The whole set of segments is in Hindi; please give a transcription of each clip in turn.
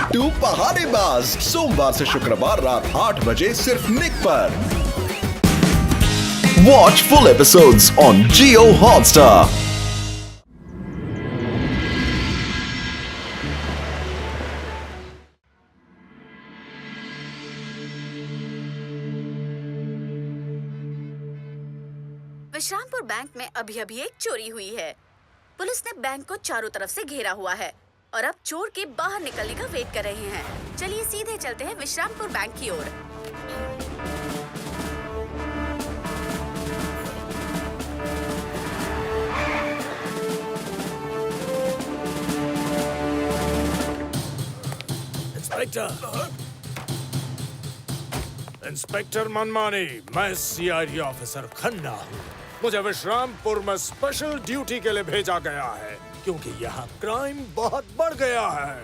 गट्टू पहाड़ेबाज सोमवार से शुक्रवार रात 8 बजे सिर्फ निक पर। Watch full episodes on Jio Hotstar. Vishrampur bank में अभी एक चोरी हुई है। पुलिस ने बैंक को चारों तरफ से घेरा हुआ है और अब चोर के बाहर निकलने का वेट कर रहे हैं। चलिए सीधे चलते हैं विश्रामपुर बैंक की ओर। इंस्पेक्टर मनमानी, मैं सीआईडी ऑफिसर खन्ना हूँ। मुझे विश्रामपुर में स्पेशल ड्यूटी के लिए भेजा गया है क्योंकि यहाँ क्राइम बहुत बढ़ गया है।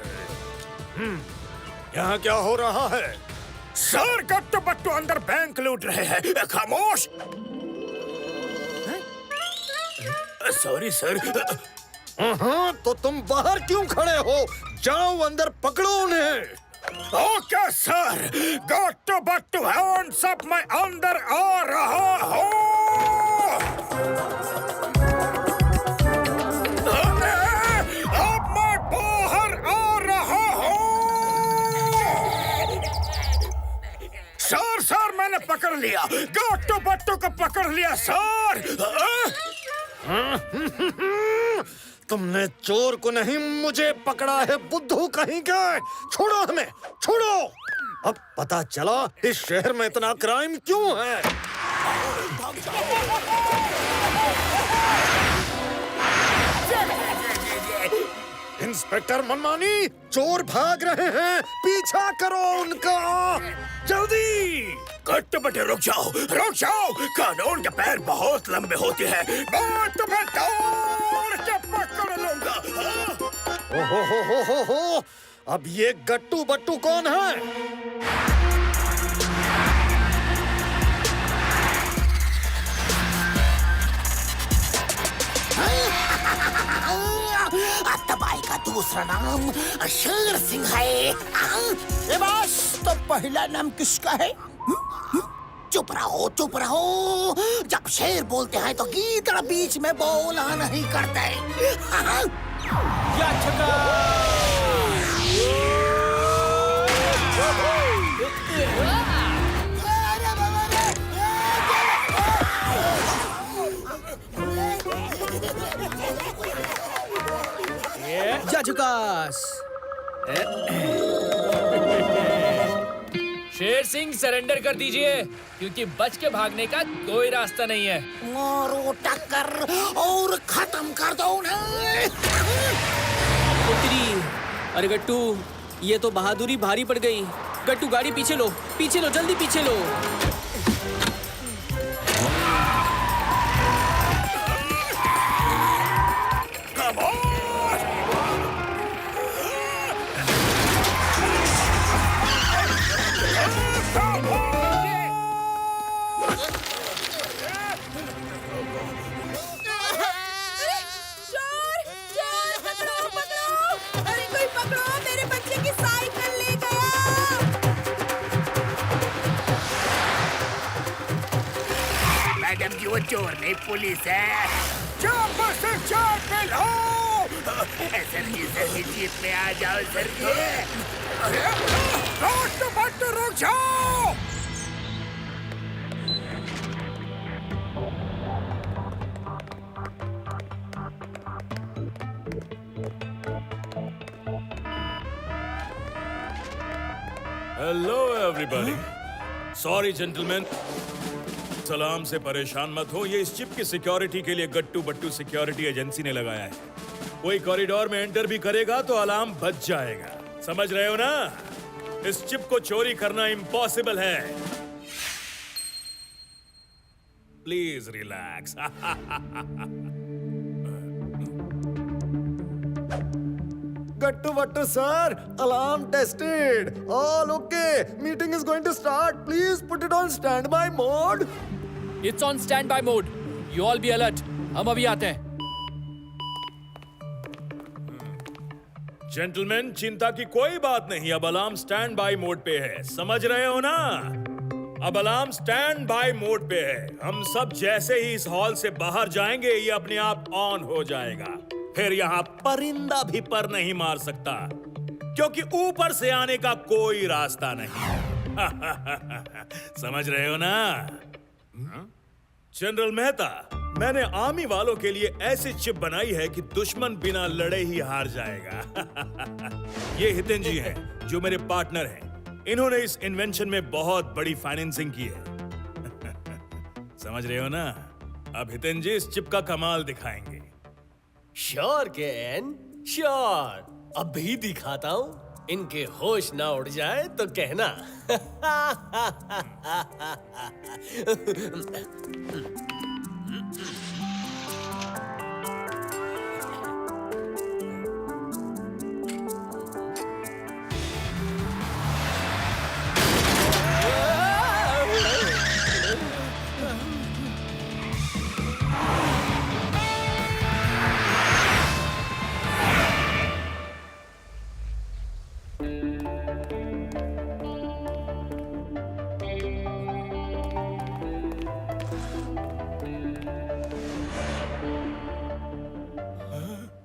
यहाँ क्या हो रहा है? सर, गट्टू बट्टू अंदर बैंक लूट रहे हैं। खामोश। Sorry sir. तो तुम बाहर क्यों खड़े हो? जाओ अंदर पकड़ो उन्हें। ओके सर, गट्टू बट्टू है, सब मैं अंदर आ रहा हूँ। अब मैं बाहर आ रहा हूँ। सर मैंने पकड़ लिया, गट्टू बट्टू को पकड़ लिया सर। तुमने चोर को नहीं, मुझे पकड़ा है, बुद्धू कहीं का। छोड़ो हमें, छोड़ो। अब पता चला इस शहर में इतना क्राइम क्यों है। इंस्पेक्टर मनमानी, चोर भाग रहे हैं, पीछा करो उनका जल्दी। गट्टू बट्टू रुक जाओ, रुक जाओ। कानून के पैर बहुत लंबे होते हैं, मैं तुम्हें दौड़ के पकड़ लूंगा। हो। अब ये गट्टू बट्टू कौन है? तबाही का दूसरा नाम शेर सिंह है। ये बस तो पहला नाम किसका है? चुप रहो, चुप रहो। जब शेर बोलते हैं तो गीदड़ बीच में बोला नहीं करते। शेर सिंह सरेंडर कर दीजिए क्योंकि बच के भागने का कोई रास्ता नहीं है। मारो टक्कर और खत्म कर दो उन्हें। अरे गट्टू, ये तो बहादुरी भारी पड़ गई। गट्टू गाड़ी पीछे लो, जल्दी पीछे लो। वो चोर नहीं, पुलिस है। चौपर से चार पे लो। सर जी जीप में आ जाओ सर जी। गट्टू बट्टू रुक जाओ। Hello everybody. सॉरी जेंटलमैन, सलाम से परेशान मत हो। ये इस चिप की सिक्योरिटी के लिए गट्टू बट्टू सिक्योरिटी एजेंसी ने लगाया है। कोई कॉरिडोर में एंटर भी करेगा तो अलार्म बज जाएगा। समझ रहे हो ना? इस चिप को चोरी करना इम्पॉसिबल है। Please relax. Gattu Vattu sir, alarm tested. All okay. Meeting is going to start. Please put it on standby mode. It's on standby mode. You all be alert. हम अभी आते हैं। जेंटलमैन, चिंता की कोई बात नहीं। अब अलार्म स्टैंड बाय मोड पे है, समझ रहे हो ना? अब अलार्म स्टैंड बाय मोड पे है। हम सब जैसे ही इस हॉल से बाहर जाएंगे, ये अपने आप ऑन हो जाएगा। फिर यहाँ परिंदा भी पर नहीं मार सकता, क्योंकि ऊपर से आने का कोई रास्ता नहीं। समझ रहे हो ना? जनरल मेहता, मैंने आर्मी वालों के लिए ऐसी चिप बनाई है कि दुश्मन बिना लड़े ही हार जाएगा। ये हितेन जी हैं, जो मेरे पार्टनर हैं। इन्होंने इस इन्वेंशन में बहुत बड़ी फाइनेंसिंग की है। समझ रहे हो ना? अब हितेन जी इस चिप का कमाल दिखाएंगे। श्योर केन, श्योर। अभी दिखाता हूँ। इनके होश ना उड़ जाए तो कहना।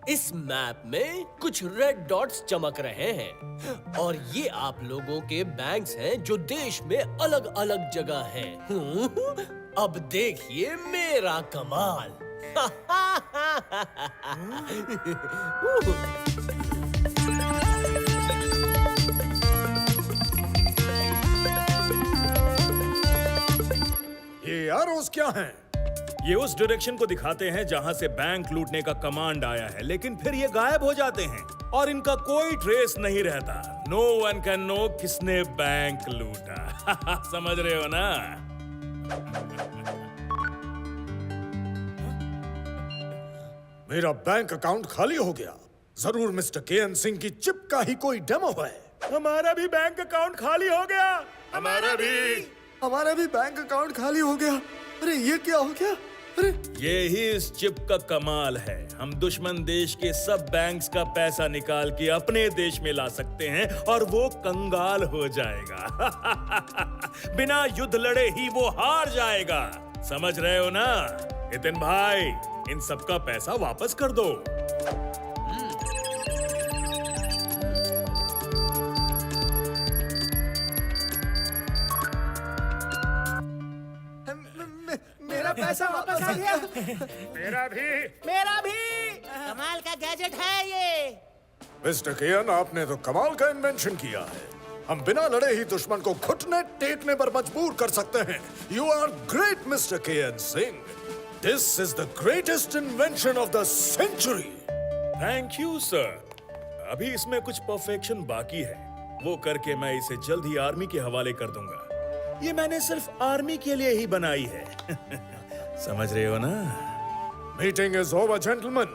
इस मैप में कुछ रेड डॉट्स चमक रहे हैं और ये आप लोगों के बैंक्स हैं जो देश में अलग अलग जगह हैं। अब देखिए मेरा कमाल। ये एरोस क्या हैं? ये उस डायरेक्शन को दिखाते हैं जहां से बैंक लूटने का कमांड आया है, लेकिन फिर ये गायब हो जाते हैं और इनका कोई ट्रेस नहीं रहता। नो वन कैन नो किसने बैंक लूटा। समझ रहे हो ना? मेरा बैंक अकाउंट खाली हो गया। जरूर मिस्टर केएन सिंह की चिप का ही कोई डेमो है। हमारा भी बैंक अकाउंट खाली हो गया। हमारा भी बैंक अकाउंट खाली हो गया। अरे ये क्या हो गया? अरे ये ही इस चिप का कमाल है। हम दुश्मन देश के सब बैंक्स का पैसा निकाल के अपने देश में ला सकते हैं और वो कंगाल हो जाएगा। बिना युद्ध लड़े ही वो हार जाएगा। समझ रहे हो ना? नितिन भाई, इन सबका पैसा वापस कर दो। मेरा पैसा वापस आ गया। मेरा भी कमाल का गैजेट है ये। मिस्टर केएन, आपने तो कमाल का इन्वेंशन किया है। हम बिना लड़े ही दुश्मन को घुटने टेकने पर मजबूर कर सकते हैं। You are great mister K N Singh. This is the greatest invention of the century. Thank you sir. अभी इसमें कुछ परफेक्शन बाकी है, वो करके मैं इसे जल्द ही आर्मी के हवाले कर दूंगा। ये मैंने सिर्फ आर्मी के लिए ही बनाई है। समझ रहे हो ना? Meeting is over gentleman,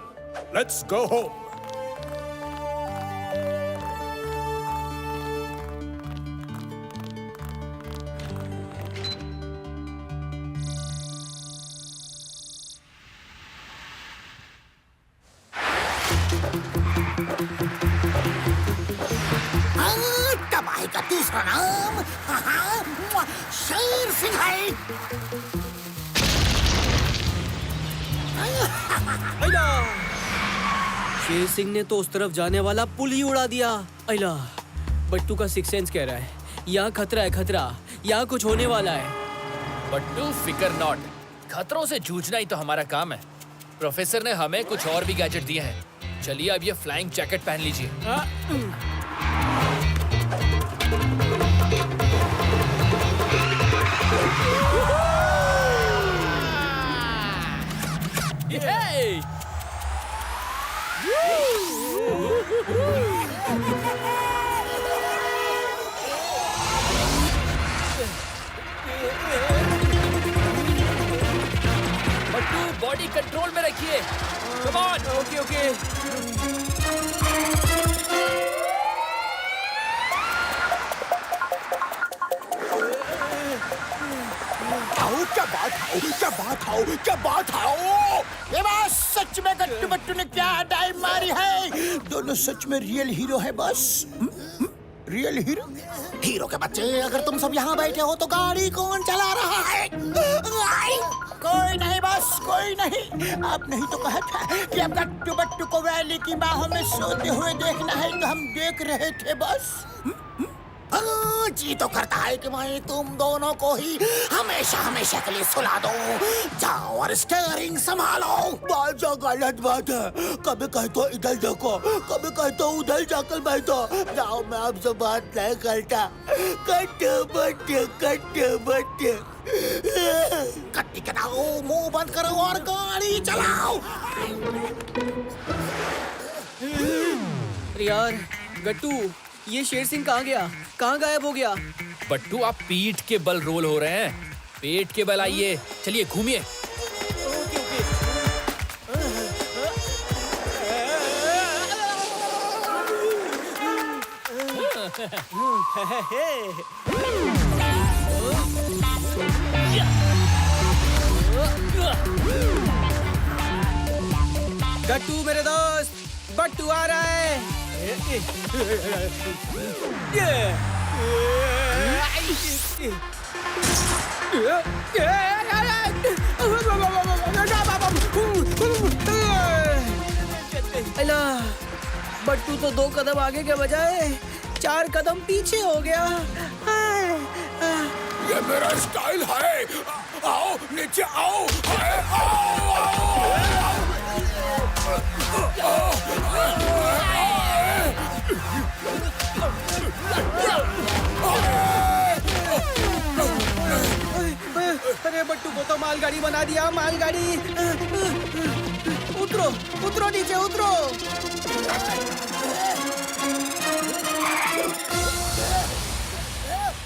let's go home. तबाही का दूसरा नाम शेर सिंह है। शेर सिंह ने तो उस तरफ जाने वाला पुल ही उड़ा दिया। अला, बट्टू का सिक्स सेंस कह रहा है यहाँ खतरा है, खतरा। यहाँ कुछ होने वाला है। बट्टू, फिकर नॉट। खतरों से जूझना ही तो हमारा काम है। प्रोफेसर ने हमें कुछ और भी गैजेट दिए हैं। चलिए अब ये फ्लाइंग जैकेट पहन लीजिए। Hey! बट्टू, बॉडी कंट्रोल में रखिए। Come on! Okay okay. आओ, क्या बात आओ, क्या बात आओ, क्या बात आओ। ये बात सच में गट्टू बट्टू ने क्या डाइव मारी है। दोनों सच में रियल हीरो है बस। Real hero. हीरो के बच्चे, अगर तुम सब यहाँ बैठे हो तो गाड़ी कौन चला रहा है? कोई नहीं बस, कोई नहीं। आप नहीं तो कहा था कि अब गट्टू बट्टू को वैली की बाहों में सोते हुए देखना है, तो हम देख रहे थे बस। जी तो करता है कि मैं तुम दोनों को ही हमेशा हमेशा के लिए सुला दो। जाओ और स्टीयरिंग संभालो। बात जो गलत बात है, कभी कहते इधर देखो, कभी कहते उधर जाकर बैठो। जाओ, मैं आपसे बात नहीं करता। कट्टे बट्टे, कट्टे बट्टे। कट्टी कराओ, मुंह बंद करो और गाड़ी चलाओ। यार गट्टू, ये शेर सिंह कहाँ गया? कहाँ गायब हो गया? बट्टू, आप पीठ के बल रोल हो रहे हैं, पेट के बल आइए। चलिए घूमिए। गट्टू मेरे दोस्त, बट्टू आ रहा है। अला, बट्टू तो 2 कदम आगे के बजाय 4 कदम पीछे हो गया। ये मेरा स्टाइल है। आओ नीचे आओ। अरे बट्टू को तो मालगाड़ी बना दिया, मालगाड़ी। उतरो, उतरो नीचे, उतरो।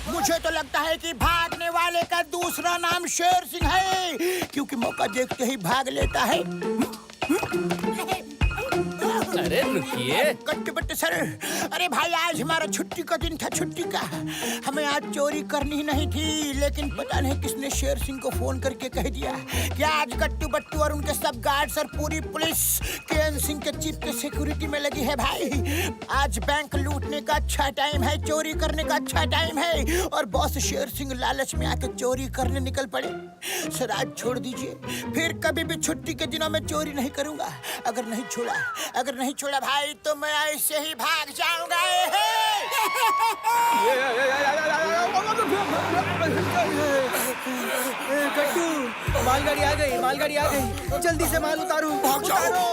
मुझे तो लगता है कि भागने वाले का दूसरा नाम शेर सिंह है, क्योंकि मौका देखते ही भाग लेता है। अरे रुकिए। गट्टू बट्टू सर, अरे भाई आज हमारा छुट्टी का दिन था, छुट्टी का। हमें आज चोरी करनी नहीं थी, लेकिन पता नहीं किसने शेर सिंह को फोन करके कह दिया कि आज गट्टू बट्टू और उनके सब गार्ड्स और पूरी पुलिस केएन सिंह के जीप के सिक्योरिटी में लगी है। भाई आज बैंक लूटने का अच्छा टाइम है, चोरी करने का अच्छा टाइम है, और बॉस शेर सिंह लालच में आके चोरी करने निकल पड़े। सर आज छोड़ दीजिए, फिर कभी भी छुट्टी के दिनों में चोरी नहीं करूंगा। अगर नहीं छोड़ा भाई तो मैं ऐसे ही भाग जाऊंगा। गट्टू, मालगाड़ी आ गई, मालगाड़ी आ गई। जल्दी से माल उतारो, उतारो।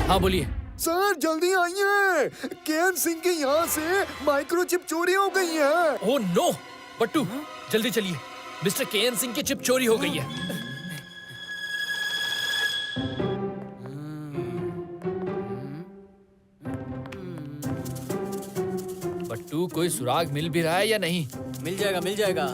हाँ बोलिए। सर जल्दी आइए, केएन सिंह के यहाँ से माइक्रोचिप चोरी हो गई है। ओह नो, बट्टू जल्दी चलिए, मिस्टर केएन सिंह की चिप चोरी हो गई है। बट्टू, कोई सुराग मिल भी रहा है या नहीं? मिल जाएगा, मिल जाएगा।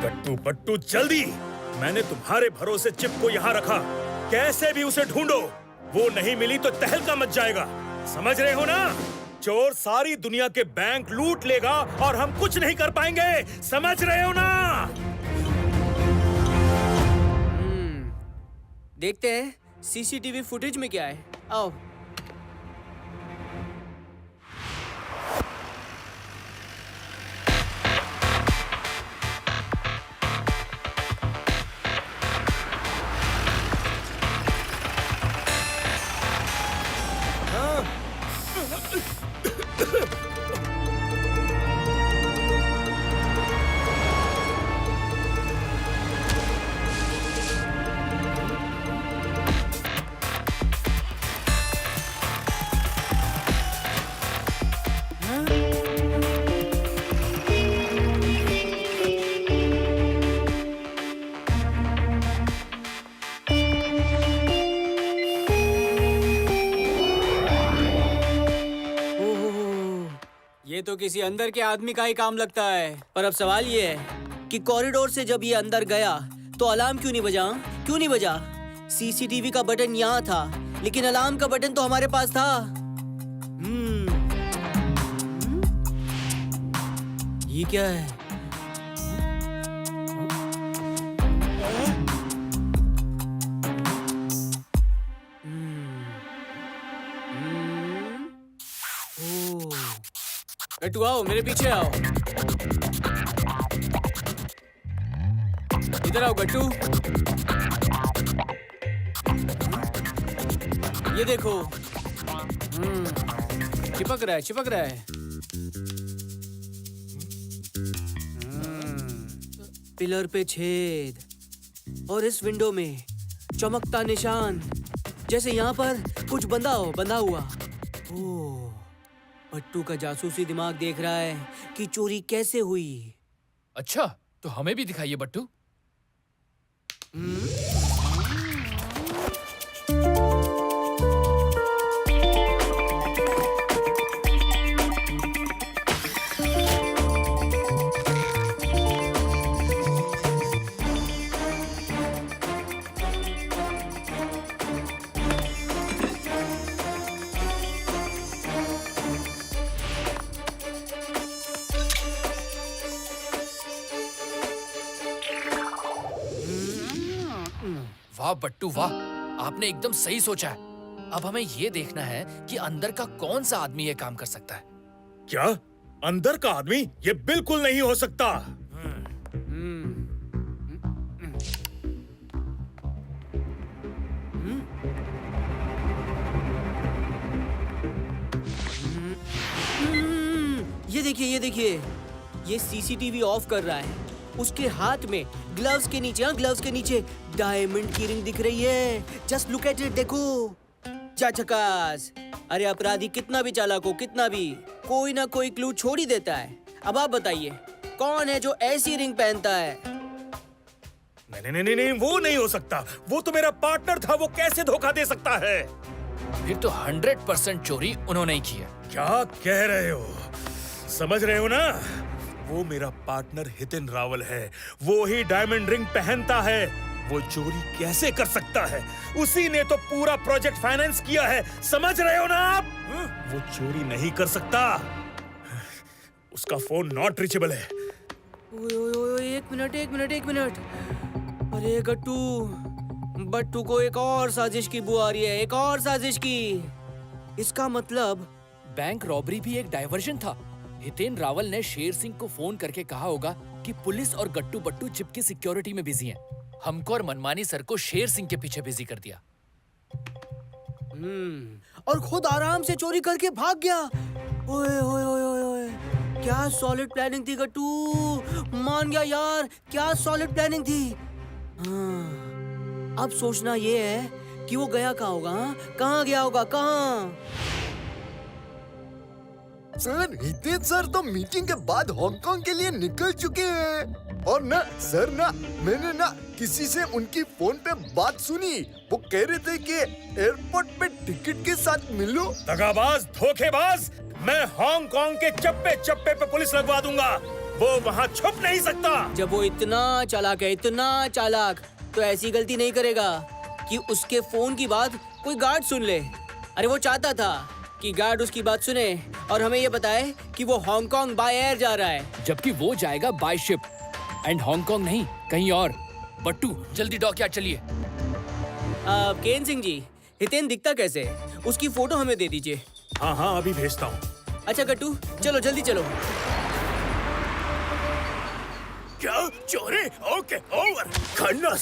गट्टू बट्टू जल्दी, मैंने तुम्हारे भरोसे चिप को यहाँ रखा, कैसे भी उसे ढूंढो। वो नहीं मिली तो तहलका मच जाएगा, समझ रहे हो ना? चोर सारी दुनिया के बैंक लूट लेगा और हम कुछ नहीं कर पाएंगे, समझ रहे हो ना? देखते हैं सीसीटीवी फुटेज में क्या है। आओ। ये तो किसी अंदर के आदमी का ही काम लगता है। पर अब सवाल ये है कि कॉरिडोर से जब ये अंदर गया तो अलार्म क्यों नहीं बजा? क्यों नहीं बजा? सीसीटीवी का बटन यहाँ था, लेकिन अलार्म का बटन तो हमारे पास था। ये क्या है? गट्टू आओ, मेरे पीछे आओ। इधर आओ गट्टू। ये देखो, चिपक रहा है, चिपक रहा है। पिलर पे छेद और इस विंडो में चमकता निशान, जैसे यहाँ पर कुछ बंधा हुआ। ओह, बट्टू का जासूसी दिमाग देख रहा है कि चोरी कैसे हुई। अच्छा, तो हमें भी दिखाइए बट्टू। वाह बट्टू वाह, आपने एकदम सही सोचा है। अब हमें ये देखना है कि अंदर का कौन सा आदमी ये काम कर सकता है। क्या अंदर का आदमी? ये बिल्कुल नहीं हो सकता। ये देखिए, ये देखिए, ये सीसीटीवी ऑफ कर रहा है। उसके हाथ में ग्लव्स के नीचे, ग्लव्स के नीचे डायमंड की रिंग दिख रही है। जस्ट लुक एट इट, देखो। झकास। अरे अपराधी कितना भी चालाक हो, कितना भी, कोई ना कोई क्लू छोड़ ही देता है। अब आप बताइए, कौन है जो ऐसी रिंग पहनता है? नहीं, वो नहीं हो सकता। वो तो मेरा पार्टनर था, वो कैसे धोखा दे सकता है? फिर तो 100% चोरी उन्होंने ही की है। क्या कह रहे हो? समझ रहे हो ना? वो मेरा पार्टनर हितेन रावल है। वो ही डायमंड रिंग पहनता है। वो चोरी कैसे कर सकता है? उसी ने तो पूरा प्रोजेक्ट फाइनेंस किया है। समझ रहे हो ना आप? वो चोरी नहीं कर सकता। उसका फोन नॉट रीचेबल है। ओए, एक मिनट। अरे गट्टू, बट्टू को एक और साजिश की बू आ रही है, एक और साजिश की। इसका मतलब बैंक रॉबरी भी एक डायवर्जन था। हितेन रावल ने शेर सिंह को फोन करके कहा होगा कि पुलिस और गट्टू बट्टू चिप की सिक्योरिटी में बिजी हैं। हमको और मनमानी सर को शेर सिंह के पीछे बिजी कर दिया। और खुद आराम से चोरी करके भाग गया। ओए, क्या सॉलिड प्लानिंग थी गट्टू। मान गया यार, क्या सॉलिड प्लानिंग थी। अब सोचना ये है कि वो गया कहाँ होगा, कहाँ गया होगा, कहाँ? सर, हितेन सर तो मीटिंग के बाद हांगकांग के लिए निकल चुके हैं। और ना सर, ना मैंने ना किसी से उनकी फोन पे बात सुनी। वो कह रहे थे कि एयरपोर्ट पे टिकट के साथ मिलो। दगाबाज, धोखेबाज, मैं हांगकांग के चप्पे चप्पे पे पुलिस लगवा दूंगा। वो वहाँ छुप नहीं सकता। जब वो इतना चालाक है, इतना चालाक, तो ऐसी गलती नहीं करेगा कि उसके फोन की बात कोई गार्ड सुन ले। अरे वो चाहता था कि गार्ड उसकी बात सुने और हमें ये बताए कि वो हांगकांग बाय एयर जा रहा है, जबकि वो जाएगा बाय शिप। एंड हांगकांग नहीं, कहीं और। बट्टू, जल्दी डॉकयार्ड चलिए। केन सिंह जी, हितेन दिखता कैसे है? उसकी फोटो हमें दे दीजिए। हाँ, अभी भेजता हूँ। अच्छा गट्टू, चलो जल्दी चलो। क्या चोरी? Okay, over. खन्ना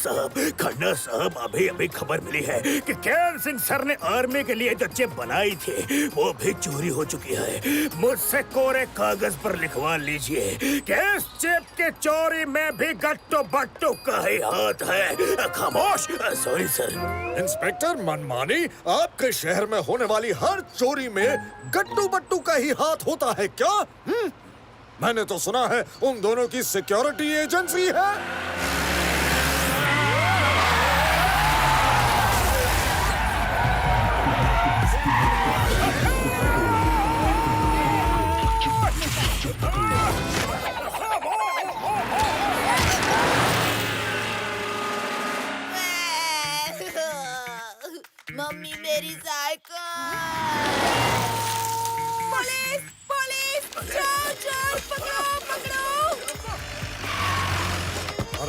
साहब, अभी खबर मिली है कि केन सिंह सर ने आर्मी के लिए जो चिप बनाई थी वो भी चोरी हो चुकी है। मुझसे कोरे कागज पर लिखवा लीजिए कि इस चिप की चोरी में भी गट्टू बट्टू का ही हाथ है। खामोश। Sorry sir. इंस्पेक्टर मनमानी, आपके शहर में होने वाली हर चोरी में गट्टू बट्टू का ही हाथ होता है क्या? मैंने तो सुना है उन दोनों की सिक्योरिटी एजेंसी है।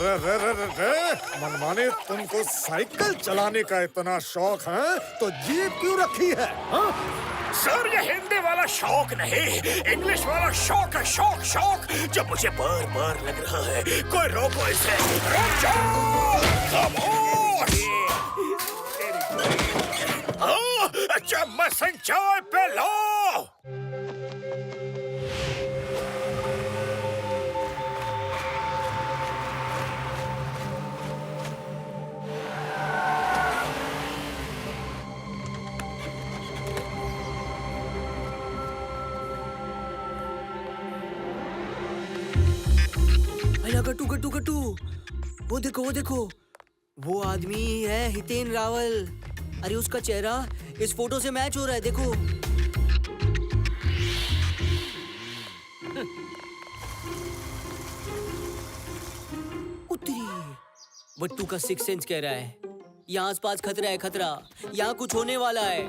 अरे रे रे रे रे, मनमाने तुमको साइकिल चलाने का इतना शौक है तो जीप क्यों रखी है? हाँ? सर ये हिंदी वाला शौक नहीं, इंग्लिश वाला शौक है। शौक शौक जब मुझे बार बार लग रहा है कोई रोको इसे। रुक जाओ, खामोश। चम्मच से चाय पे लो। गट्टू गट्टू गट्टू, वो देखो वो देखो, वो आदमी ही है हितेन रावल। अरे उसका चेहरा इस फोटो से मैच हो रहा है, देखो। उतरी। बट्टू का सिक्स सेंस कह रहा है यहाँ आसपास खतरा है, खतरा, यहाँ कुछ होने वाला है।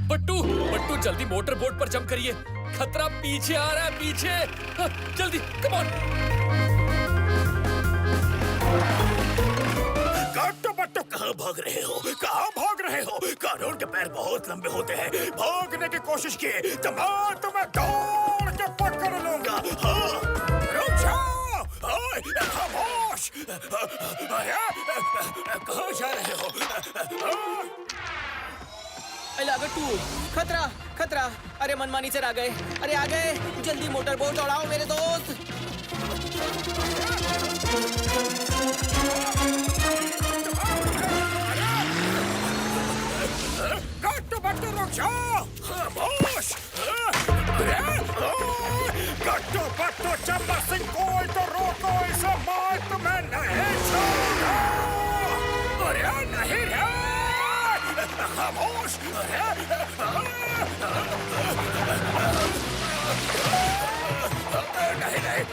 बट्टू बट्टू जल्दी मोटर बोट पर जंप करिए, खतरा पीछे आ रहा है, पीछे। हाँ, जल्दी कम ऑन। गट्टू बट्टू कहाँ भाग रहे हो? कहाँ भाग रहे हो? कानून के पैर बहुत लंबे होते हैं। भागने की कोशिश किए तो मैं तुम्हें दौड़ के पकड़ लूंगा। हाँ, रुक जाओ, खामोश। अरे कहाँ जा रहे हो? गट्टू, खतरा खतरा। अरे मनमानी से आ गए, अरे आ गए, जल्दी मोटर बोट दौड़ाओ मेरे दोस्त। गट्टू बट्टू रुक जाओ, खामोश। गट्टू बट्टू चम्मच सिंह कोई तो रोको इसे, मैं तुम्हें नहीं छोड़ूंगा। अरे नहीं रे, खामोश। नहीं नहीं,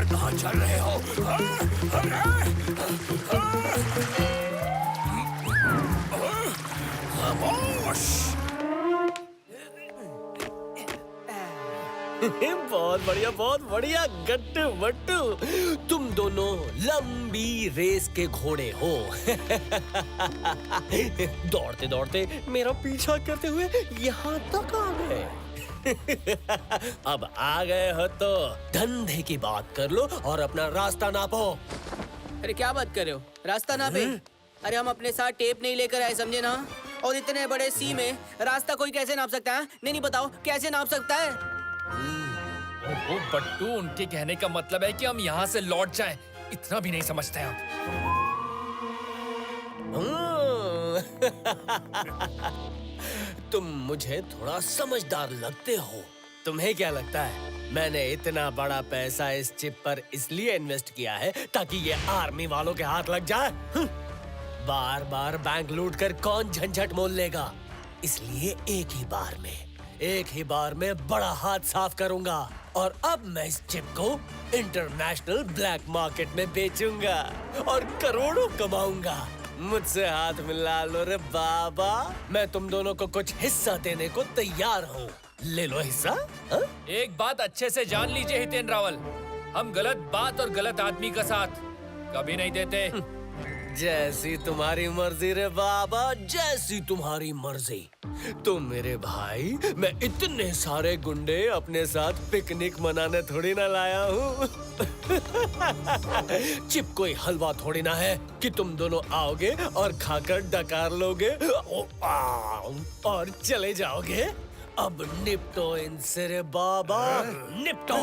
कहाँ चल रहे हो? खामोश। बहुत बढ़िया, बहुत बढ़िया गट्टू बट्टू, तुम दोनों लंबी रेस के घोड़े हो। दौड़ते दौड़ते मेरा पीछा करते हुए यहाँ तक आ गए। अब आ गए हो तो धंधे की बात कर लो और अपना रास्ता नापो। अरे क्या बात कर रहे हो, रास्ता नापे? अरे हम अपने साथ टेप नहीं लेकर आए, समझे ना? और इतने बड़े सी में रास्ता कोई कैसे नाप सकता है? नहीं बताओ कैसे नाप सकता है? वो बट्टू, उनके कहने का मतलब है कि हम यहाँ से लौट जाएं। इतना भी नहीं समझते आप। तुम मुझे थोड़ा समझदार लगते हो। तुम्हें क्या लगता है मैंने इतना बड़ा पैसा इस चिप पर इसलिए इन्वेस्ट किया है ताकि ये आर्मी वालों के हाथ लग जाए? बार बार बैंक लूट कर कौन झंझट मोल लेगा? इसलिए एक ही बार में बड़ा हाथ साफ करूंगा। और अब मैं इस चिप को इंटरनेशनल ब्लैक मार्केट में बेचूंगा और करोड़ों कमाऊंगा। मुझसे हाथ मिला लो रे बाबा, मैं तुम दोनों को कुछ हिस्सा देने को तैयार हूँ। ले लो हिस्सा। हा? एक बात अच्छे से जान लीजिए हितेन रावल, हम गलत बात और गलत आदमी का साथ कभी नहीं देते। जैसी तुम्हारी मर्जी रे बाबा, जैसी तुम्हारी मर्जी। तो मेरे भाई, मैं इतने सारे गुंडे अपने साथ पिकनिक मनाने थोड़ी ना लाया हूँ। चिप कोई हलवा थोड़ी ना है कि तुम दोनों आओगे और खाकर डकार लोगे और चले जाओगे। अब निपटो इनसे रे बाबा, निपटो।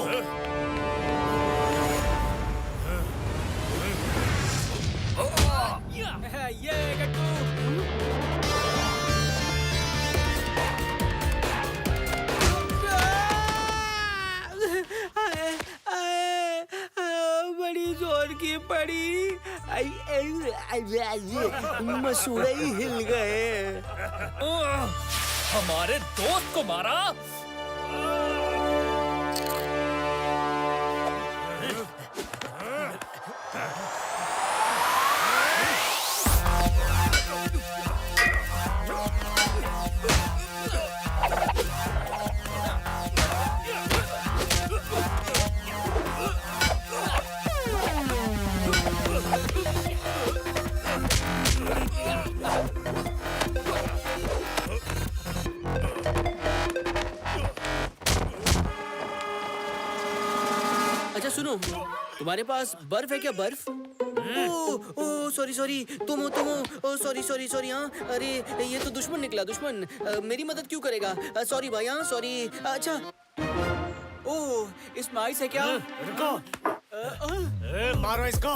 पड़ी। मसूड़े ही हिल गए। हमारे दोस्त को मारा। अच्छा सुनो, तुम्हारे पास बर्फ है क्या? बर्फ? ओ सॉरी सॉरी, तुम हो। ओ सॉरी हाँ। अरे ये तो दुश्मन निकला, दुश्मन। मेरी मदद क्यों करेगा? सॉरी भाई, हाँ सॉरी। अच्छा, ओ इसमें आइस है क्या? रुको, मारो इसको।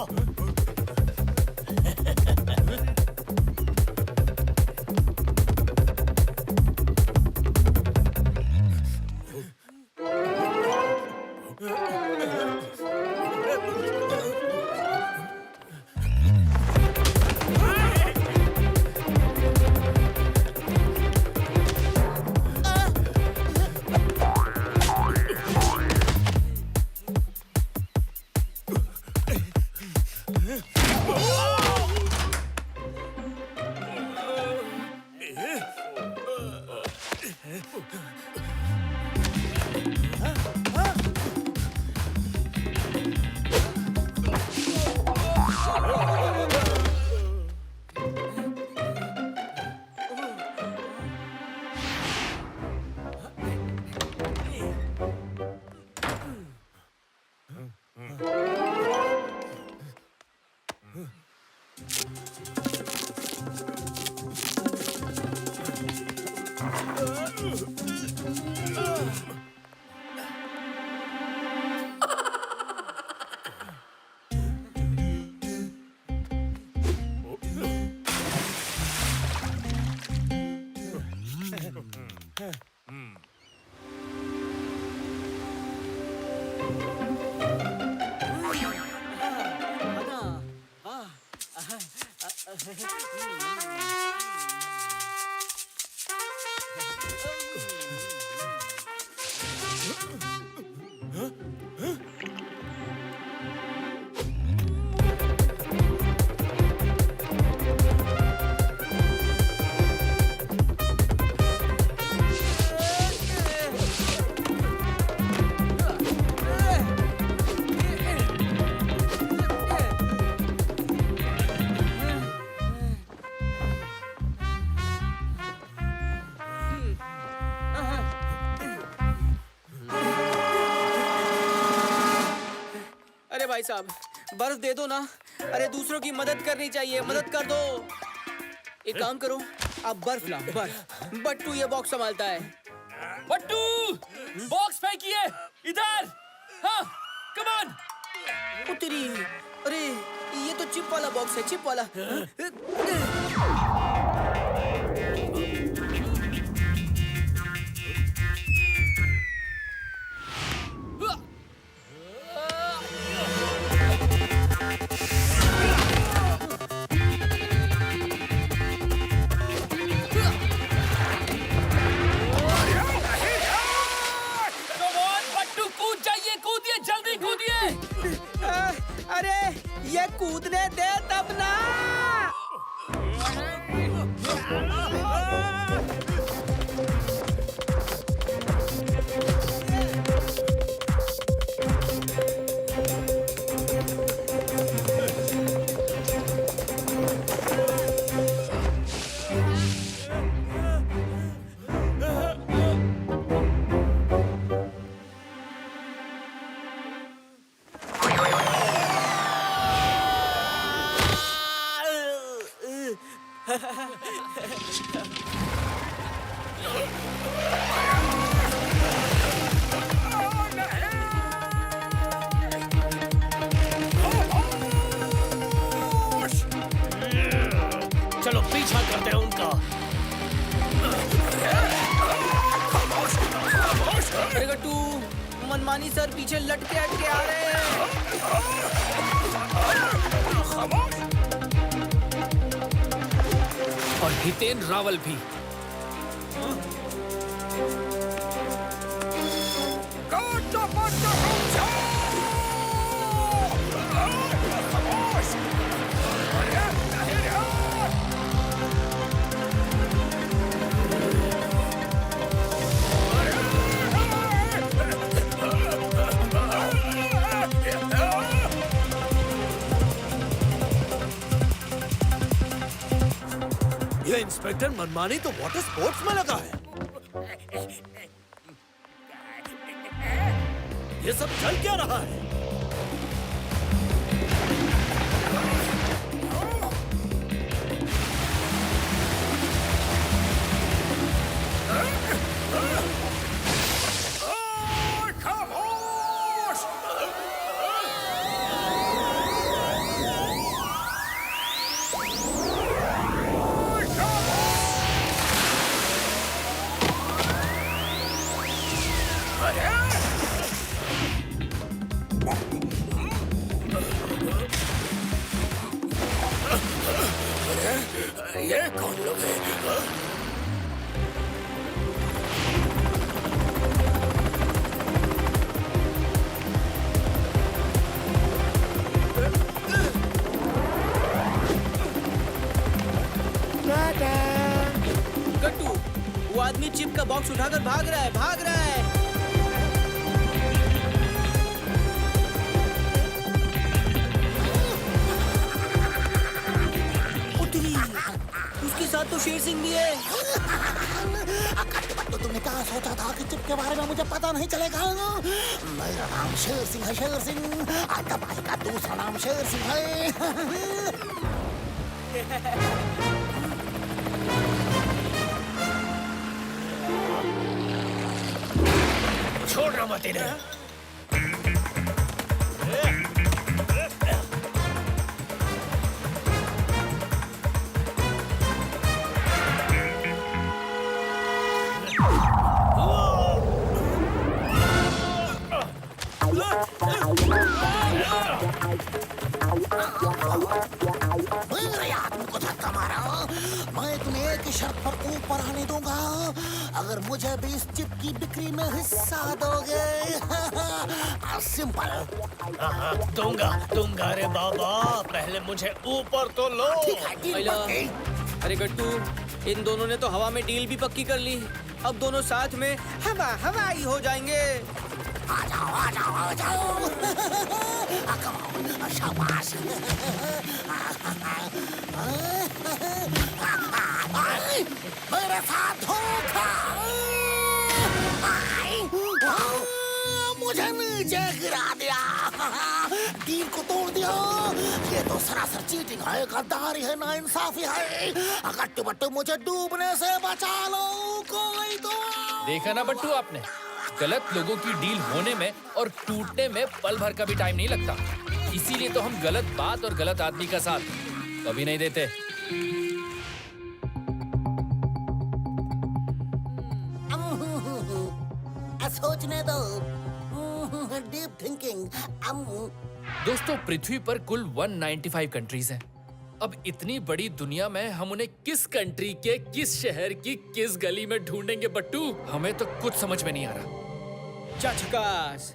भाई साहब, बर्फ दे दो ना। अरे दूसरों की मदद करनी चाहिए, मदद कर दो। एक काम करो, आप बर्फ लाओ, बर्फ। बट्टू ये बॉक्स संभालता है। बट्टू, बॉक्स फेंकिए इधर। हाँ, कम ऑन। ओ तेरी, अरे ये तो चिप वाला बॉक्स है, चिप वाला। अरे ये कूदने दे तब ना। मनमानी सर पीछे लटके अटके आ रहे हैं। और हितेन रावल भी। ये इंस्पेक्टर मनमानी तो वाटर स्पोर्ट्स में लगा है। ये सब चल क्या रहा है? ये कौन लोग हैं? गट्टू, वो आदमी चिप का बॉक्स उठाकर भाग रहा है, भाग रहा है। उतरी, उसके साथ तो शेर सिंह भी है। तो तुमने क्या सोचा था कि चिप के बारे में मुझे पता नहीं चलेगा? मेरा नाम शेर सिंह है, शेर सिंह। आतंकवादी का दूसरा नाम शेर सिंह है। छोड़ना मत इन्हें। मेरे आदमी को धक्का मारा। मैं तुम्हें एक ही शर्त पर ऊपर आने दूंगा, अगर मुझे भी इस चिप की बिक्री में हिस्सा दोगे। सिंपल। दूंगा रे बाबा, पहले मुझे ऊपर तो लो। ठीक है, डील पक्की। अरे गट्टू, इन दोनों ने तो हवा में डील भी पक्की कर ली। अब दोनों साथ में हवाई हो जाएंगे। आ जाओ, आ जाओ, आ जाओ। शाबाश। मेरे साथ धोखा। मुझे नीचे गिरा दिया, डील को तोड़ दिया। ये तो सरासर चीटिंग है, गद्दारी है, नाइंसाफी है। गट्टू बट्टू, मुझे डूबने से बचा लो कोई तो। देखा ना बट्टू आपने, गलत लोगों की डील होने में और टूटने में पल भर का भी टाइम नहीं लगता। इसीलिए तो हम गलत बात और गलत आदमी का साथ कभी नहीं देते। सोचने दो। Deep thinking. दोस्तों, पृथ्वी पर कुल 195 कंट्रीज हैं। अब इतनी बड़ी दुनिया में हम उन्हें किस कंट्री के किस शहर की किस गली में ढूंढेंगे बट्टू? हमें तो कुछ समझ में नहीं आ रहा। झकास,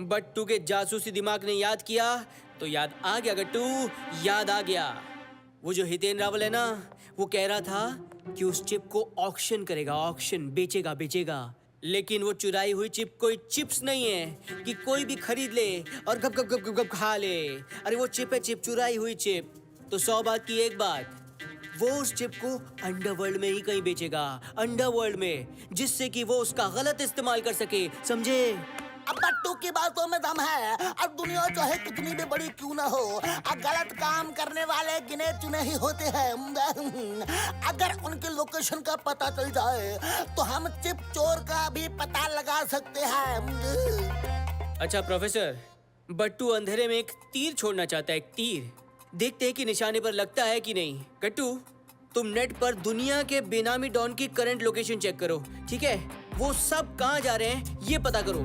बट्टू के जासूसी दिमाग ने याद किया तो याद आ गया गट्टू, याद आ गया। वो जो हितेन रावल है ना, वो कह रहा था कि उस चिप को ऑक्शन करेगा, ऑक्शन, बेचेगा। लेकिन वो चुराई हुई चिप कोई चिप्स नहीं है कि कोई भी खरीद ले और गप गप गप गप गप खा ले। अरे वो चिप है, चिप, चुराई हुई चिप। तो 100 बात की एक बात, वो उस चिप को अंडरवर्ल्ड में ही कहीं बेचेगा, अंडरवर्ल्ड में, जिससे कि वो उसका गलत इस्तेमाल कर सके, समझे? अब बट्टू की बातों में दम है। अब दुनिया चाहे कितनी भी बड़ी क्यों ना हो, गलत काम करने वाले गिने चुने ही होते हैं। अगर उनके लोकेशन का पता चल जाए तो हम चिप चोर का भी पता लगा सकते हैं। अच्छा प्रोफेसर, बट्टू अंधेरे में एक तीर छोड़ना चाहता है, एक तीर। देखते हैं कि निशाने पर लगता है कि नहीं। गट्टू, तुम नेट पर दुनिया के बेनामी डॉन की करंट लोकेशन चेक करो, ठीक है? वो सब कहाँ जा रहे हैं ये पता करो।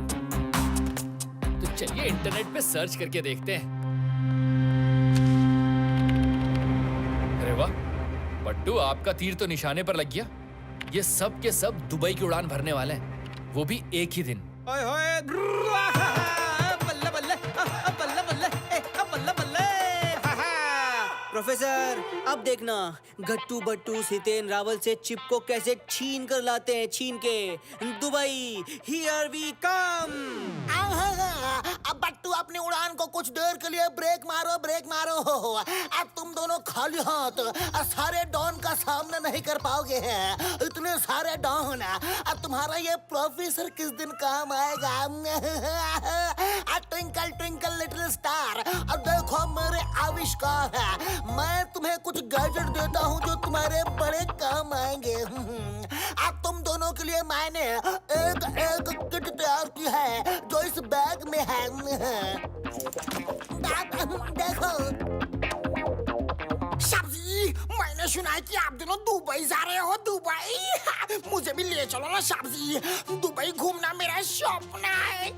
चलिए इंटरनेट पे सर्च करके देखते हैं। अरे वाह बट्टू, आपका तीर तो निशाने पर लग गया। ये सब के सब दुबई की उड़ान भरने वाले हैं, वो भी एक ही दिन। ओए होए, बल्ले बल्ले, बल्ले बल्ले, बल्ले बल्ले। प्रोफेसर, अब देखना गट्टू बट्टू हितेन रावल से चिप को कैसे छीन कर लाते हैं, छीन के। Dubai, here we come. अब बट्टू अपनी उड़ान को कुछ देर के लिए ब्रेक मारो, ब्रेक मारो। अब तुम दोनों खाली हाथ सारे डॉन का सामना नहीं कर पाओगे हैं। इतने सारे डॉन, अब तुम्हारा ये प्रोफेसर किस दिन काम आएगा। ट्विंकल ट्विंकल लिटिल स्टार, अब देखो मेरे आविष्कार है। मैं तुम्हें कुछ गैजेट देता हूँ जो तुम्हारे बड़े काम आएंगे। अब तुम दोनों के लिए मैंने एक किट तैयार की है जो इस बैग में है। देखो सब्जी, मैंने सुना है कि आप दोनों दुबई जा रहे हो। दुबई, मुझे भी ले चलो ना सब्जी। दुबई घूमना मेरा सपना है।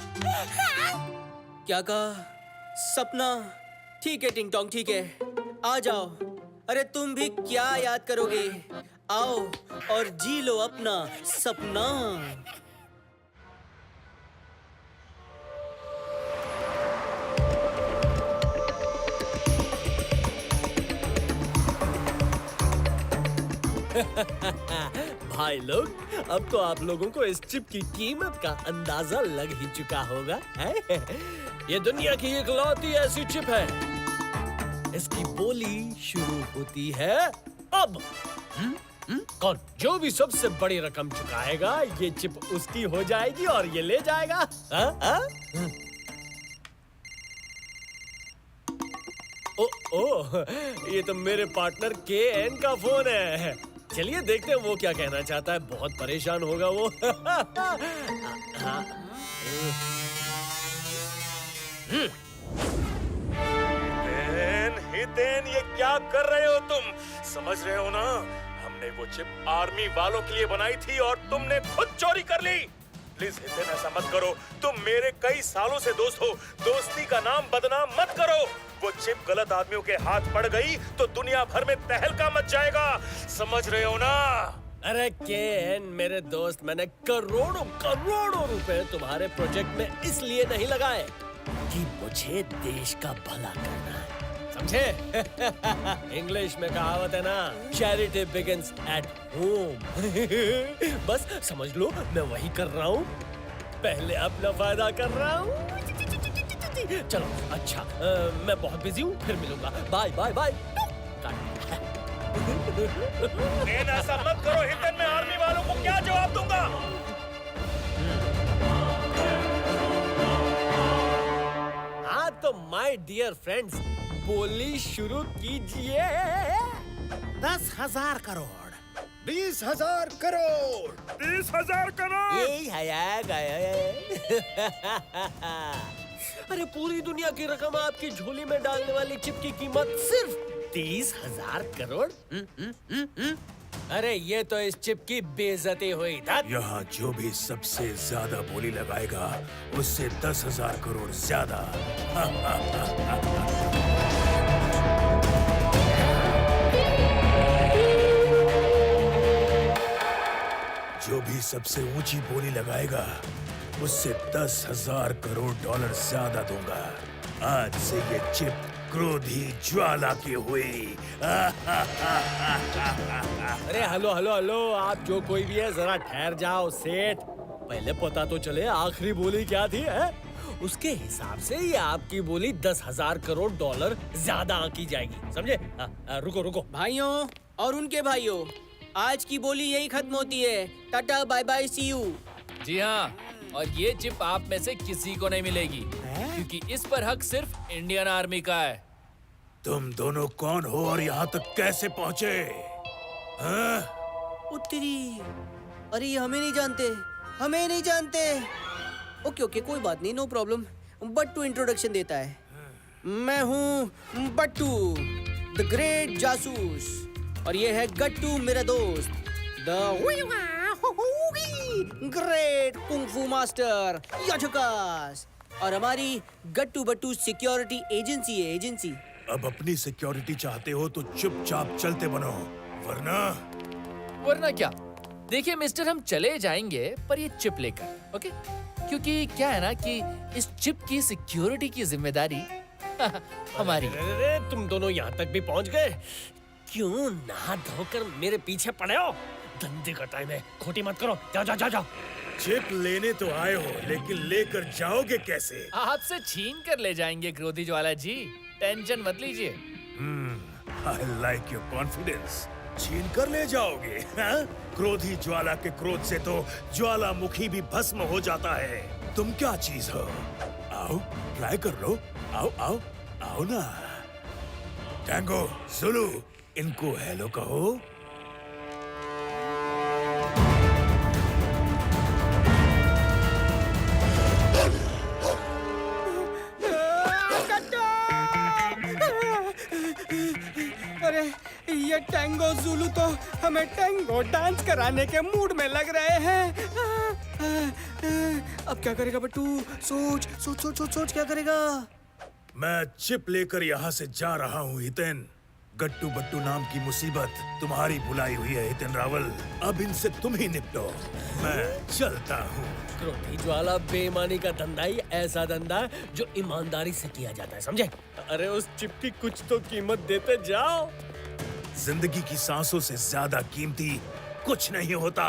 क्या कहा? सपना? ठीक है टिंग टोंग, ठीक है, आ जाओ। अरे तुम भी क्या याद करोगे, आओ और जी लो अपना सपना। भाई लोग, अब तो आप लोगों को इस चिप की कीमत का अंदाजा लग ही चुका होगा, है? ये दुनिया की इकलौती ऐसी चिप है, इसकी बोली शुरू होती है अब। कौन? जो भी सबसे बड़ी रकम चुकाएगा, ये चिप उसकी हो जाएगी और ये ले जाएगा। ओ, ये तो मेरे पार्टनर KN का फोन है। चलिए देखते हैं वो क्या कहना चाहता है। बहुत परेशान होगा वो। हितेन, ये क्या कर रहे हो तुम? समझ रहे हो ना, हमने वो चिप आर्मी वालों के लिए बनाई थी और तुमने खुद चोरी कर ली। प्लीज हितेन, ऐसा मत करो। तुम मेरे कई सालों से दोस्त हो, दोस्ती का नाम बदनाम मत करो। वो चिप गलत आदमियों के हाथ पड़ गई तो दुनिया भर में तहलका मच जाएगा, समझ रहे हो ना? अरे KN मेरे दोस्त, मैंने करोड़ों करोड़ों रुपए तुम्हारे प्रोजेक्ट में इसलिए नहीं लगाए कि मुझे देश का भला करना है, समझे? इंग्लिश में कहावत है ना, चैरिटी बिगिंस एट होम। बस समझ लो, मैं वही कर रहा हूँ। पहले अपना फायदा कर रहा हूँ। चलो अच्छा, मैं बहुत बिजी हूँ, फिर मिलूंगा। Bye bye bye. ऐसा मत करो हितेन, मैं आर्मी वालों को क्या जवाब दूंगा? हाँ तो माय डियर फ्रेंड्स, बोली शुरू कीजिए। 10,000 करोड़, 20,000 करोड़, 30,000 करोड़। यही है गया। अरे पूरी दुनिया की रकम आपकी झोली में डालने वाली चिप की कीमत सिर्फ 30,000 करोड़। अरे ये तो इस चिप की बेइज्जती हुई। यहाँ जो भी सबसे ज्यादा बोली लगाएगा, उससे 10,000 करोड़ ज्यादा। जो भी सबसे ऊंची बोली लगाएगा, उससे 10,000 करोड़ डॉलर ज्यादा दूंगा। आज से ये चिप क्रोधी ज्वाला की हुई। अरे हेलो हेलो हेलो, आप जो कोई भी है जरा ठहर जाओ सेठ। पहले पता तो चले आखिरी बोली क्या थी, है? उसके हिसाब से ये आपकी बोली 10,000 करोड़ डॉलर ज्यादा आंकी जाएगी, समझे? रुको रुको भाइयों और उनके भाइयों, आज की बोली यही खत्म होती है। Tata bye bye, see you. जी हाँ, और ये चिप आप में से किसी को नहीं मिलेगी, क्योंकि इस पर हक सिर्फ इंडियन आर्मी का है। तुम दोनों कौन हो और यहाँ तक कैसे पहुँचे? उत्तरी, अरे ये हमें नहीं जानते, हमें नहीं जानते। ओके ओके, कोई बात नहीं, नो प्रॉब्लम। बट्टू इंट्रोडक्शन देता है। मैं हूँ बट्टू, द ग्रेट जासूस, और ये है गट्टू मेरा दोस्त, द ग्रेट कुंग फू मास्टर याचुकास। और हमारी गट्टू बट्टू सिक्योरिटी एजेंसी है, एजेंसी। अब अपनी सिक्योरिटी चाहते हो तो चुपचाप चलते बनो, वरना क्या? देखिए मिस्टर, हम चले जाएंगे पर ये चिप लेकर, ओके? क्योंकि क्या है ना कि इस चिप की सिक्योरिटी की जिम्मेदारी हमारी। अरे तुम दोनों यहाँ तक भी पहुँच गए? क्यों नहा धोकर मेरे पीछे पड़े हो? धंधे का टाइम है, खोटी मत करो। जाओ जाओ जाओ जाओ। चिप लेने तो आए हो, लेकिन लेकर जाओगे कैसे? आपसे छीन कर ले जाएंगे क्रोधी ज्वाला जी, टेंशन मत लीजिए। I like your confidence. छीन कर ले जाओगे, हाँ? क्रोधी ज्वाला के क्रोध से तो ज्वालामुखी भी भस्म हो जाता है। तुम क्या चीज हो? आओ, ट्राई कर लो। आओ आओ आओ ना। टैंगो, जुलू, इनको हेलो कहो। अरे ये टैंगो जुलू तो हमें टैंगो डांस कराने के मूड में लग रहे हैं। अब क्या करेगा बट्टू? सोच सोच सोच सोच सोच, क्या करेगा? मैं चिप लेकर यहाँ से जा रहा हूँ हितेन। गट्टू बट्टू नाम की मुसीबत तुम्हारी बुलाई हुई है हितेन रावल। अब इनसे तुम ही निपटो, मैं चलता हूँ। क्रोधी ज्वाला बेईमानी का धंधा ही ऐसा धंधा है जो ईमानदारी से किया जाता है, समझे? अरे उस चिप की कुछ तो कीमत देते जाओ। जिंदगी की सांसों से ज्यादा कीमती कुछ नहीं होता।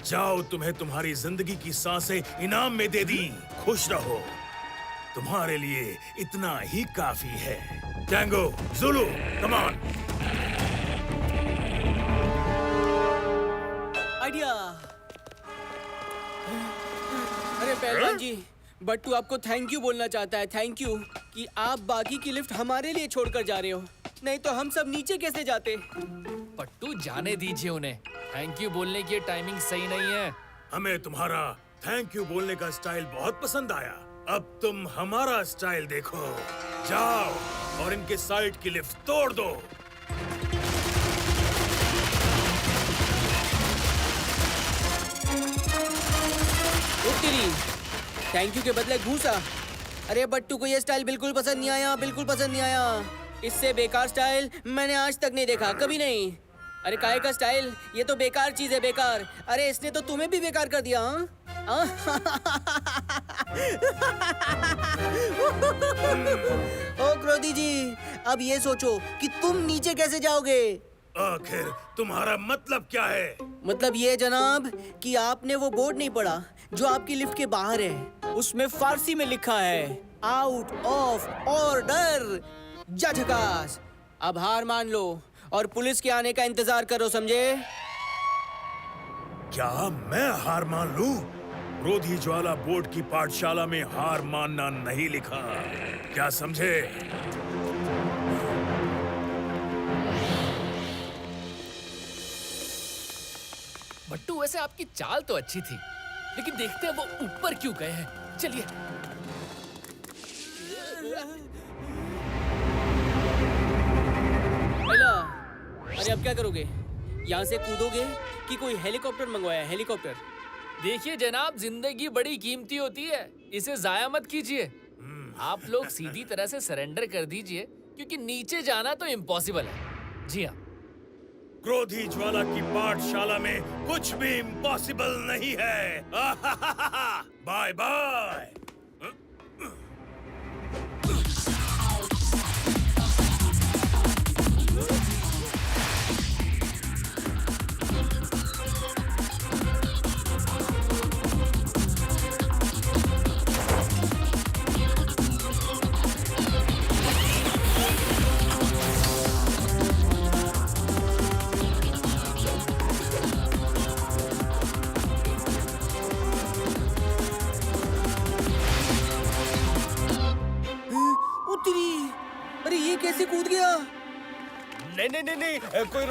जाओ, तुम्हें तुम्हारी जिंदगी की सांसें इनाम में दे दी। खुश रहो, तुम्हारे लिए इतना ही काफी है। Tango, Zulu, come on. Idea. अरे पहलवान जी, बट्टू आपको थैंक यू बोलना चाहता है। थैंक यू कि आप बाकी की लिफ्ट हमारे लिए छोड़कर जा रहे हो, नहीं तो हम सब नीचे कैसे जाते? बट्टू जाने दीजिए उन्हें, थैंक यू बोलने की टाइमिंग सही नहीं है। हमें तुम्हारा थैंक यू बोलने का स्टाइल बहुत पसंद आया। अब तुम हमारा स्टाइल देखो। जाओ और इनके साइड की लिफ्ट तोड़ दो। थैंक यू के बदले घूसा। अरे बट्टू को ये स्टाइल बिल्कुल पसंद नहीं आया, बिल्कुल पसंद नहीं आया। इससे बेकार स्टाइल मैंने आज तक नहीं देखा, कभी नहीं। अरे काहे का स्टाइल? ये तो बेकार चीज है, बेकार। अरे इसने तो तुम्हें भी बेकार कर दिया। हाँ? ओ क्रोधी जी, अब ये सोचो कि तुम नीचे कैसे जाओगे। आखिर तुम्हारा मतलब क्या है? मतलब ये जनाब कि आपने वो बोर्ड नहीं पढ़ा जो आपकी लिफ्ट के बाहर है। उसमें फारसी में लिखा है आउट ऑफ ऑर्डर। झकास। अब हार मान लो और पुलिस के आने का इंतजार करो, समझे? क्या मैं हार मान लूं? क्रोधी ज्वाला बोर्ड की पाठशाला में हार मानना नहीं लिखा, क्या समझे? बट्टू वैसे आपकी चाल तो अच्छी थी, लेकिन देखते हैं वो ऊपर क्यों गए हैं। चलिए। अरे अब क्या करोगे? यहाँ से कूदोगे कि कोई हेलीकॉप्टर मंगवाया है? हेलीकॉप्टर। देखिए जनाब, जिंदगी बड़ी कीमती होती है, इसे जाया मत कीजिए। आप लोग सीधी तरह से सरेंडर कर दीजिए, क्योंकि नीचे जाना तो इम्पॉसिबल है। जी हाँ। क्रोधी ज्वाला की पाठशाला में कुछ भी इम्पॉसिबल नहीं है। Bye bye. अरे ये कैसे कूद गया? नहीं नहीं नहीं नहीं, कोई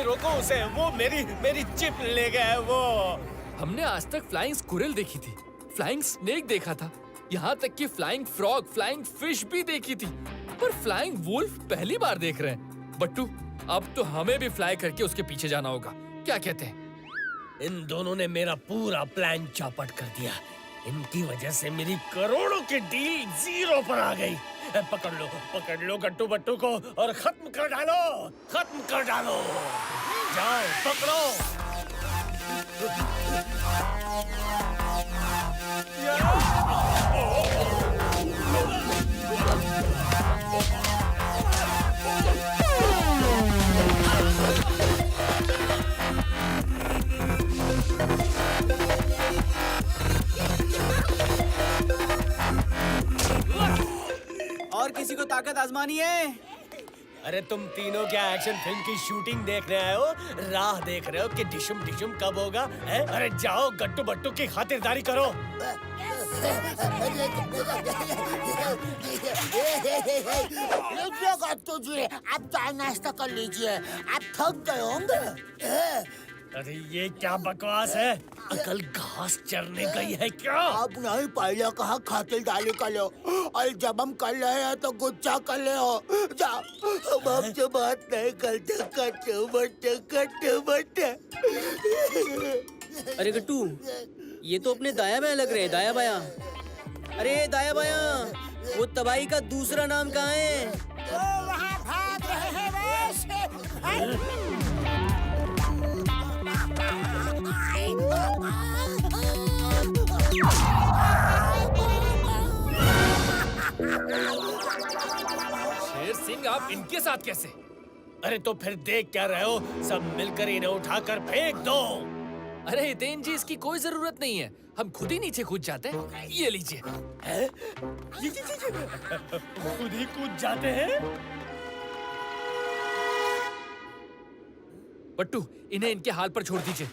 रोको उसे। वो मेरी चिप ले गया है वो। हमने आज तक फ्लाइंग स्क्विरल देखी थी, फ्लाइंग स्नेक देखा था, यहाँ तक कि फ्लाइंग फ्रॉग, फ्लाइंग फिश भी देखी थी, पर फ्लाइंग वुल्फ पहली बार देख रहे हैं। बट्टू, अब तो हमें भी फ्लाई करके उसके पीछे जाना होगा, क्या कहते हैं? इन दोनों ने मेरा पूरा प्लान चौपट कर दिया। इनकी वजह से मेरी करोड़ों की डील जीरो पर आ गई। पकड़ लो गट्टू बट्टू को और खत्म कर डालो। जाओ पकड़ो। और किसी को ताकत आजमानी है? अरे तुम तीनों क्या एक्शन फिल्म की शूटिंग देखने आए हो? राह देख रहे हो कि डिशुम डिशुम कब होगा? अरे जाओ गट्टू बट्टू की खातिरदारी करो। गट्टू जी, आप चाय नाश्ता कर लीजिए, आप थक गए होंगे। अरे ये क्या बकवास है? अकल घास चरने गई है क्या? आप नहीं पहले कहा खातिरदारी कर लो, और जब हम कर रहे हैं तो गुस्सा कर ले हो। जाओ, हम आपसे बात नहीं करते। कट्टे। अरे गट्टू, ये तो अपने दाया बाया लग रहे हैं, दाया बाया। अरे दाया बाया, वो तबाही का दूसरा नाम कहाँ है? वहाँ भाग रहे हैं बस। शेर सिंह, आप इनके साथ कैसे? अरे तो फिर देख क्या रहे हो? सब मिलकर इन्हें उठाकर फेंक दो। अरे हितेन जी, इसकी कोई जरूरत नहीं है, हम खुद ही नीचे कूद जाते हैं। ये लीजिए। खुद ही कूद जाते हैं? बट्टू, इन्हें इनके हाल पर छोड़ दीजिए।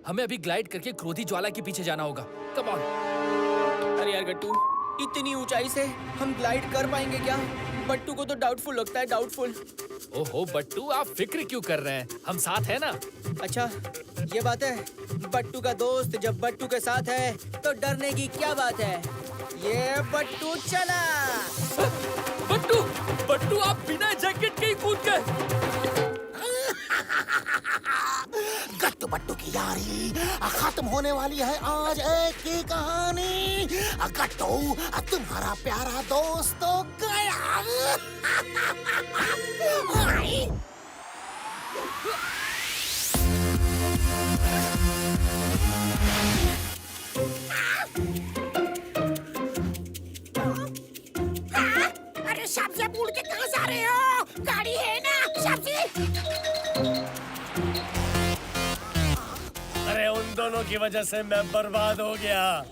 हमें अभी ग्लाइड करके क्रोधी ज्वाला के पीछे जाना होगा। Come on. अरे यार गट्टू, इतनी ऊंचाई से हम ग्लाइड कर पाएंगे क्या? बट्टू को तो डाउटफुल लगता है, डाउटफुल। ओहो बट्टू, आप फिक्र क्यों कर रहे हैं? हम साथ हैं ना। अच्छा, ये बात है। बट्टू का दोस्त जब बट्टू के साथ है तो डरने की क्या बात है? ये बट्टू चला। बट्टू, आप बिना जैकेट के ही कूद गए। गट्टू बट्टू की यारी खत्म होने वाली है आज एक की कहानी। गट्टू, तुम्हारा प्यारा दोस्त तो गया। अरे सब्जी भूल के कहाँ जा रहे हो? गाड़ी है ना सब्जी? अरे उन दोनों की वजह से मैं बर्बाद हो गया।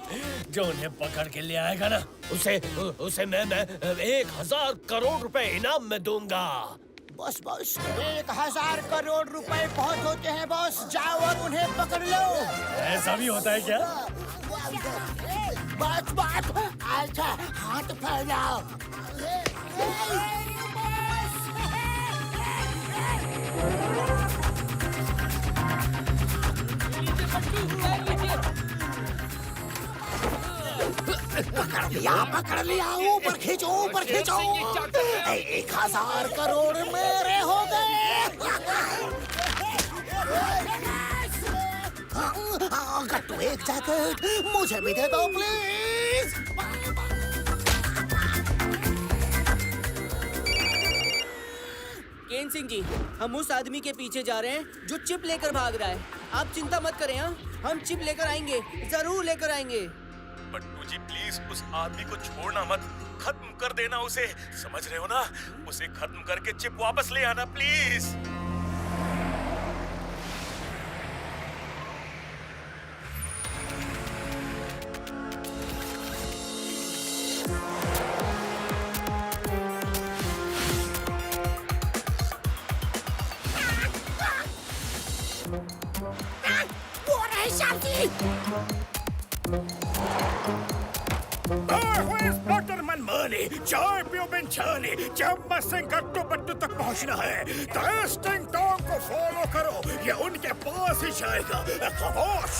जो उन्हें पकड़ के ले आएगा ना, उसे मैं 1000 करोड़ रुपए इनाम में दूंगा। बस 1000 करोड़ रुपए बहुत होते हैं बॉस। जाओ और उन्हें पकड़ लो। ऐसा भी होता है क्या? बस अच्छा, हाथ फैलाओ। पकड़ लिया। ऊपर खींचो। 1000 करोड़ मेरे हो गए। गट्टू, एक जैकेट मुझे भी दे दो प्लीज। केन सिंह जी, हम उस आदमी के पीछे जा रहे हैं जो चिप लेकर भाग रहा है। आप चिंता मत करें। हाँ, हम चिप लेकर आएंगे, जरूर लेकर आएंगे। बट्टू जी प्लीज उस आदमी को छोड़ना मत, खत्म कर देना उसे, समझ रहे हो ना? उसे खत्म करके चिप वापस ले आना प्लीज। वो रहे सब्जी। डॉक्टर मनमानी, चाय पियो बेंचानी, जब बसें गट्टू बट्टू तक पहुंचना है तो स्टिंग टॉम को फॉलो करो, ये उनके पास ही जाएगा। खामोश।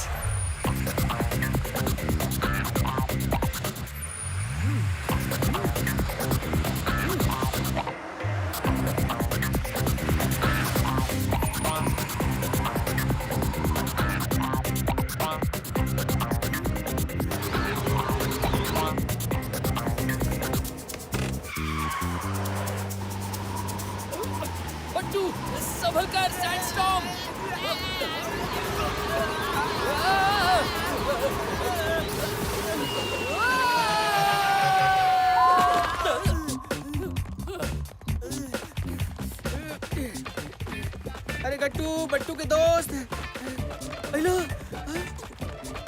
संभल कर सैंडस्टॉर्म। अरे गट्टू बट्टू के दोस्त, हेलो।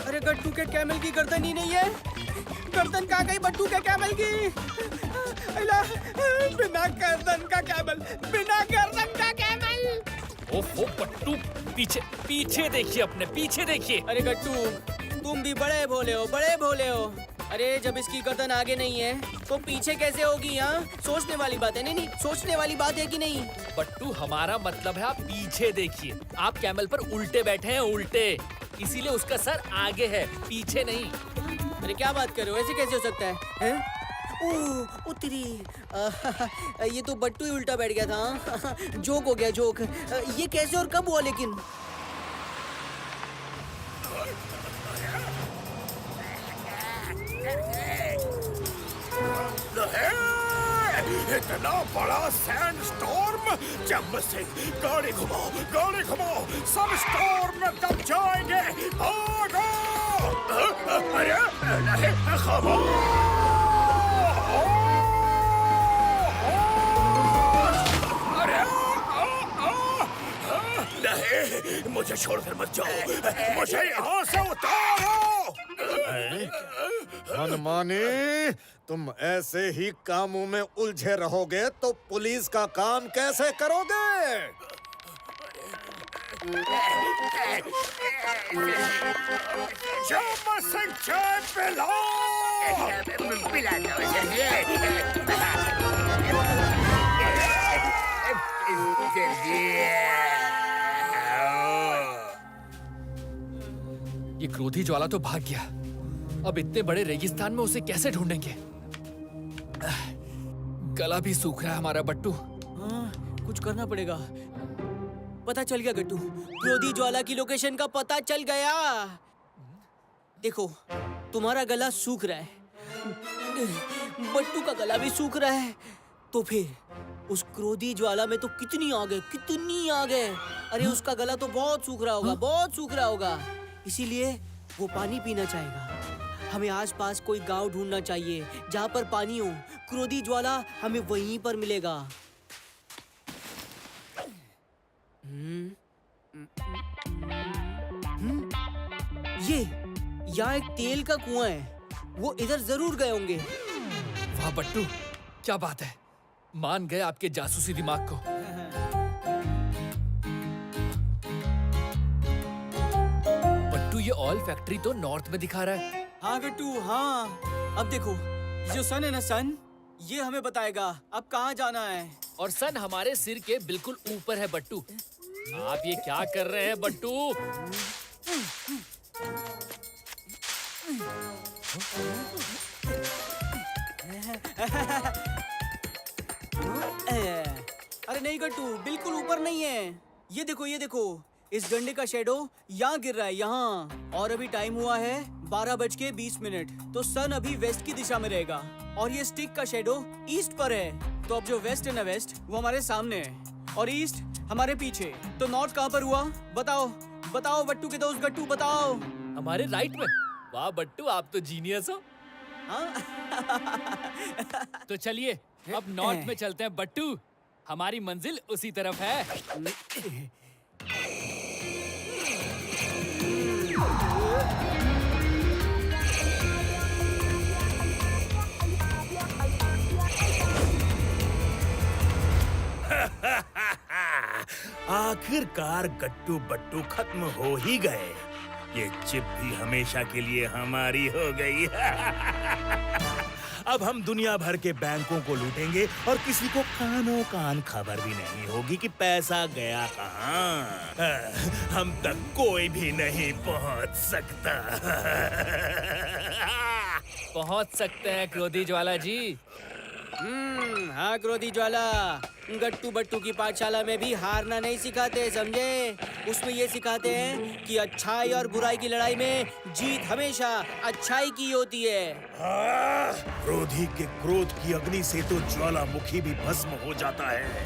अरे गट्टू के कैमल की गर्दन ही नहीं है। गर्दन कहाँ गई बट्टू के कैमल की? हेलो, बिना गर्दन का कैमल, बिना गर्दन का कैमल। ओफो बट्टू, पीछे पीछे देखिए, अपने पीछे देखिए। अरे गट्टू, तुम भी बड़े भोले हो, बड़े भोले हो। अरे जब इसकी गर्दन आगे नहीं है तो पीछे कैसे होगी? हाँ, सोचने वाली बात है। नहीं, सोचने वाली बात है कि नहीं? बट्टू, हमारा मतलब है आप पीछे देखिए। आप कैमल पर उल्टे बैठे हैं, उल्टे, इसीलिए उसका सर आगे है, पीछे नहीं। अरे क्या बात कर रहे हो? ऐसे कैसे हो सकता है? ओह उतरी, ये तो बट्टू ही उल्टा बैठ गया था। जोक हो गया, जोक। ये कैसे और कब हुआ लेकिन? इतना बड़ा सैंड स्टॉर्म। जब से गाड़ी घुमाओ, सब स्टॉर्म में दब जाएंगे। भागो! अरे नहीं, खामोश! अरे नहीं, मुझे छोड़कर मत जाओ, मुझे यहाँ से उतारो। मनमानी, तुम ऐसे ही कामों में उलझे रहोगे तो पुलिस का काम कैसे करोगे? चाय पिला ये क्रोधी ज्वाला तो भाग गया। अब इतने बड़े रेगिस्तान में उसे कैसे ढूंढेंगे? गला भी सूख रहा है हमारा बट्टू। हाँ, कुछ करना पड़ेगा। पता चल गया गट्टू, क्रोधी ज्वाला की लोकेशन का पता चल गया। देखो, तुम्हारा गला सूख रहा है, बट्टू का गला भी सूख रहा है, तो फिर उस क्रोधी ज्वाला में तो कितनी आग है। अरे उसका गला तो बहुत सूख रहा होगा, बहुत सूख रहा होगा, इसीलिए वो पानी पीना चाहेगा। हमें आसपास कोई गांव ढूंढना चाहिए जहाँ पर पानी हो। क्रोधी ज्वाला हमें वहीं पर मिलेगा। ये यहाँ एक तेल का कुआं है, वो इधर जरूर गए होंगे। वाह बट्टू, क्या बात है, मान गए आपके जासूसी दिमाग को। बट्टू, ये ऑयल फैक्ट्री तो नॉर्थ में दिखा रहा है। हाँ गट्टू, हाँ। अब देखो, ये जो सन है ना, सन, ये हमें बताएगा अब कहाँ जाना है। और सन हमारे सिर के बिल्कुल ऊपर है बट्टू। आप ये क्या कर रहे हैं बट्टू? अरे नहीं गट्टू, बिल्कुल ऊपर नहीं है। ये देखो, इस डंडे का शेडो यहाँ गिर रहा है, यहाँ। और अभी टाइम हुआ है 12:20, तो सन अभी वेस्ट की दिशा में रहेगा। और ये स्टिक का शेडो ईस्ट पर है, तो अब जो वेस्ट है ना, वेस्ट वो हमारे सामने है और ईस्ट हमारे पीछे। तो नॉर्थ कहाँ पर हुआ? बताओ बट्टू के दोस्त गट्टू, बताओ। हमारे राइट में। वाह बट्टू, आप तो जीनियस हो। तो चलिए अब नॉर्थ में चलते हैं बट्टू, हमारी मंजिल उसी तरफ है। आखिरकार गट्टू बट्टू खत्म हो ही गए। ये चिप भी हमेशा के लिए हमारी हो गई। अब हम दुनिया भर के बैंकों को लूटेंगे और किसी को कानों कान खबर भी नहीं होगी कि पैसा गया कहाँ। हम तक कोई भी नहीं पहुंच सकता। पहुंच सकते हैं क्रोधी ज्वाला जी। हाँ क्रोधी ज्वाला, गट्टू बट्टू की पाठशाला में भी हारना नहीं सिखाते, समझे? उसमें ये सिखाते हैं कि अच्छाई और बुराई की लड़ाई में जीत हमेशा अच्छाई की होती है। क्रोधी के क्रोध की अग्नि से तो ज्वालामुखी भी भस्म हो जाता है,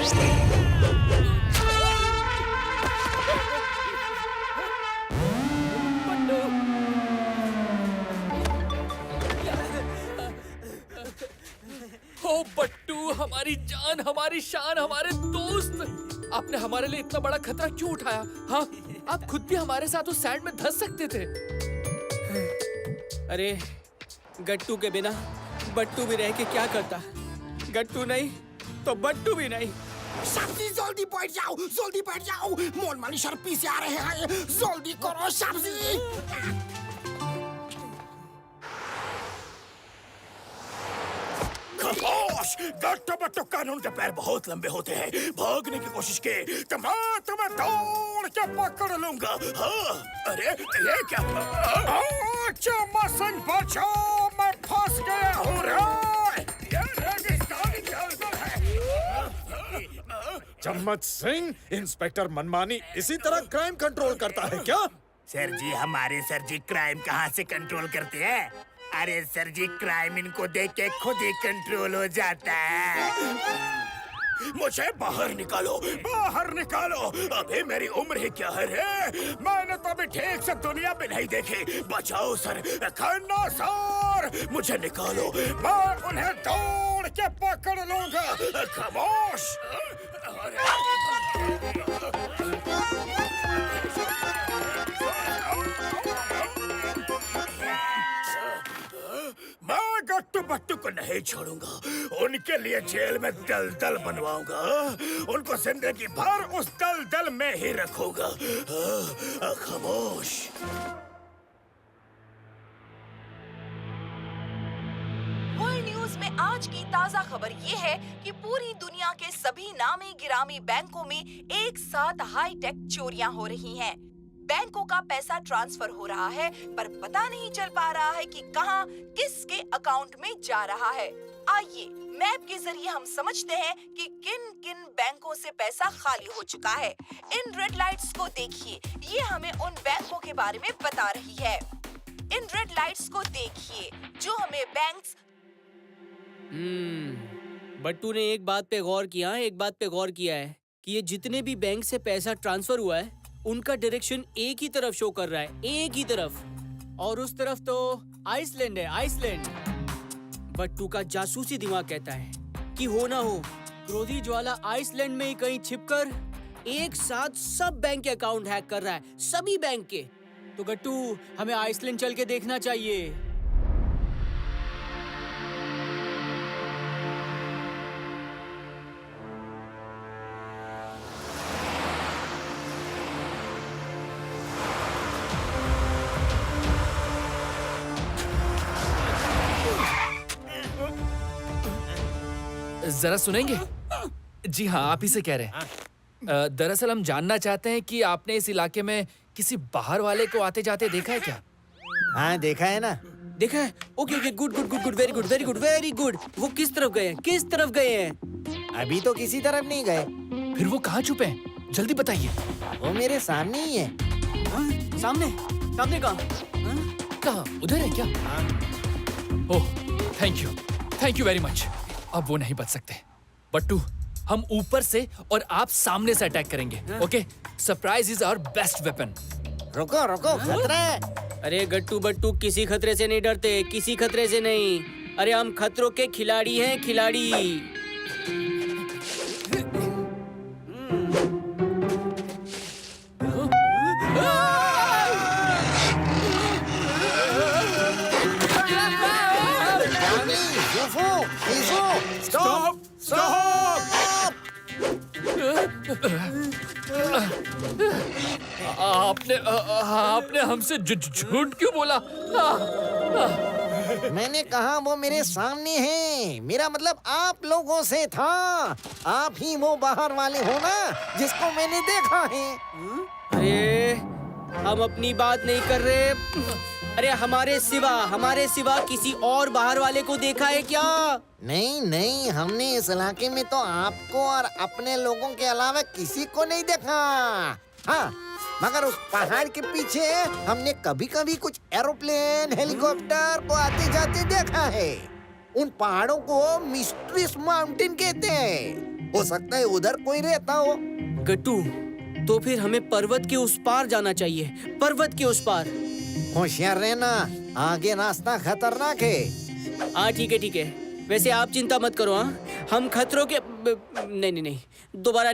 ओ बट्टू, हमारी जान, हमारी शान, हमारे दोस्त, आपने हमारे लिए इतना बड़ा खतरा क्यों उठाया? हाँ, आप खुद भी हमारे साथ उस सैंड में धंस सकते थे। अरे गट्टू के बिना बट्टू भी रह के क्या करता? गट्टू नहीं तो बट्टू भी नहीं। शाब्जी जल्दी बैठ जाओ, मोल माली सर पीछे आ रहे हैं, जल्दी करो शाब्जी। खमोश! गट्टू बट्टू कानून के पैर बहुत लंबे होते हैं। भागने की कोशिश के तो मैं तुम्हें दौड़ के पकड़ लूंगा। हाँ, अरे ये क्या? चम्मा सिंह बचाओ, मैं फंस गया हूँ रे। ये रेगिस्तानी जंगल है। चम्मच सिंह, इंस्पेक्टर मनमानी इसी तरह क्राइम कंट्रोल करता है क्या? सर जी, हमारे सर जी क्राइम कहाँ से कंट्रोल करते हैं? अरे सर जी, क्राइम इनको देख के खुद ही कंट्रोल हो जाता है। मुझे बाहर निकालो, बाहर निकालो। अभी मेरी उम्र ही क्या है रे? मैंने तो अभी ठीक से दुनिया भी नहीं देखी। बचाओ सर, खन्ना सर, मुझे निकालो, मैं उन्हें दौड़ के पकड़ लूंगा। खामोश! मैं गट्टू बट्टू को नहीं छोड़ूंगा। उनके लिए जेल में दलदल बनवाऊंगा। उनको जिंदगी भर उस दलदल में ही रखूंगा। खामोश! वर्ल्ड न्यूज में आज की ताजा खबर ये है कि पूरी दुनिया के सभी नामी गिरामी बैंकों में एक साथ हाईटेक चोरियां हो रही हैं। बैंकों का पैसा ट्रांसफर हो रहा है, पर पता नहीं चल पा रहा है कि कहां, किसके अकाउंट में जा रहा है। आइए मैप के जरिए हम समझते हैं कि किन किन बैंकों से पैसा खाली हो चुका है। इन रेड लाइट्स को देखिए, ये हमें उन बैंकों के बारे में बता रही है। इन रेड लाइट्स को देखिए जो हमें बैंक्स। बट्टू ने एक बात पे गौर किया है कि ये जितने भी बैंक से पैसा ट्रांसफर हुआ है उनका डायरेक्शन एक ही तरफ शो कर रहा है, एक ही तरफ, और उस तरफ तो आइसलैंड है, आइसलैंड। बट्टू का जासूसी दिमाग कहता है कि हो ना हो क्रोधी ज्वाला आइसलैंड में ही कहीं छिपकर एक साथ सब बैंक के अकाउंट हैक कर रहा है, सभी बैंक के। तो गट्टू, हमें आइसलैंड चल के देखना चाहिए। जरा सुनेंगे? जी हाँ, आप ही से कह रहे हैं। दरअसल हम जानना चाहते हैं कि आपने इस इलाके में किसी बाहर वाले को आते जाते देखा है क्या? हाँ, देखा है ना। देखा है? Okay okay, good good good good, very good very good very good. वो किस तरफ गए हैं? किस तरफ गए हैं? अभी तो किसी तरफ नहीं गए। फिर वो कहाँ छुपे हैं? जल्दी बताइए। वो मेरे सामने ही है। सामने? सामने कहाँ? कहाँ? उधर है क्या? ओह, थैंक यू वेरी मच। अब वो नहीं बच सकते। बट्टू, हम ऊपर से और आप सामने से अटैक करेंगे। Okay? Surprise is our best weapon. रुको रुको, खतरा है। अरे गट्टू बट्टू, किसी खतरे से नहीं डरते, किसी खतरे से नहीं। अरे हम खतरों के खिलाड़ी हैं, खिलाड़ी। स्टॉप! स्टॉप! आपने हमसे झूठ क्यों बोला? मैंने कहा वो मेरे सामने हैं। मेरा मतलब आप लोगों से था। आप ही वो बाहर वाले हो ना जिसको मैंने देखा है। अरे हम अपनी बात नहीं कर रहे। अरे हमारे सिवा किसी और बाहर वाले को देखा है क्या? नहीं नहीं, हमने इस इलाके में तो आपको और अपने लोगों के अलावा किसी को नहीं देखा। हाँ, मगर उस पहाड़ के पीछे हमने कभी कभी कुछ एरोप्लेन, हेलीकॉप्टर को आते जाते देखा है। उन पहाड़ों को मिस्ट्रीज माउंटेन कहते हैं। हो सकता है उधर कोई रहता हो। गट्टू, तो फिर हमें पर्वत के उस पार जाना चाहिए, पर्वत के उस पार। होशियार रहना, आगे रास्ता खतरनाक है। हाँ ठीक है ठीक है। वैसे आप चिंता मत करो। हाँ, हम खतरों के नहीं, दोबारा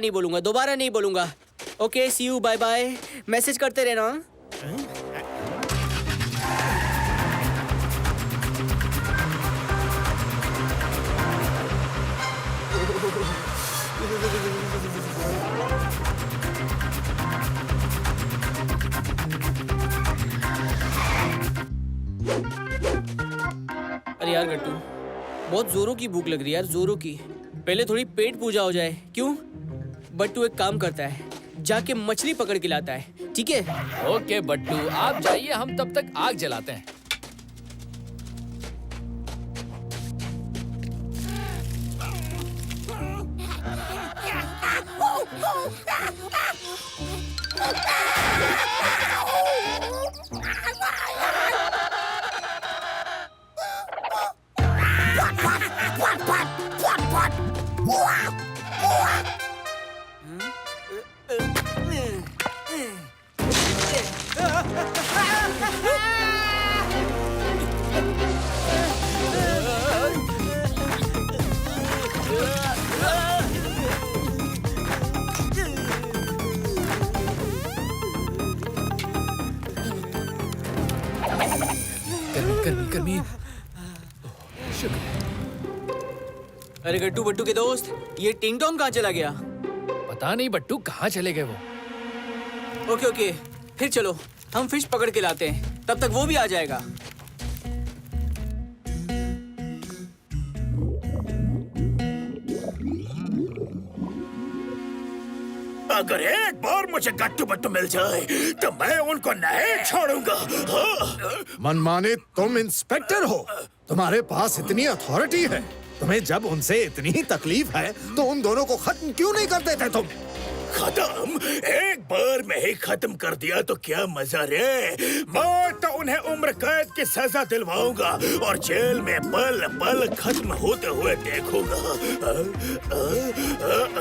नहीं बोलूंगा। Okay, see you, bye bye. Message करते रहना। अरे यार गट्टू, बहुत जोरों की भूख लग रही है यार, जोरों की। पहले थोड़ी पेट पूजा हो जाए, क्यों? बट्टू एक काम करता है, जाके मछली पकड़ के लाता है, ठीक है? ओके बट्टू, आप जाइए, हम तब तक आग जलाते हैं। गर्मी। अरे गट्टू बट्टू के दोस्त, ये टिंग टोंग कहाँ चला गया? पता नहीं बट्टू, कहाँ चले गए वो। ओके, फिर चलो हम फिश पकड़ के लाते हैं, तब तक वो भी आ जाएगा। अगर एक बार मुझे गट्टू बट्टू मिल जाए तो मैं उनको नहीं छोड़ूंगा। हाँ। मनमाने, तुम इंस्पेक्टर हो, तुम्हारे पास इतनी अथॉरिटी है, तुम्हें जब उनसे इतनी तकलीफ है तो उन दोनों को खत्म क्यों नहीं कर देते तुम? खत्म? एक बार में ही खत्म कर दिया तो क्या मजा रे। मैं तो उन्हें उम्र कैद की सजा दिलवाऊंगा और जेल में पल पल खत्म होते हुए देखूंगा।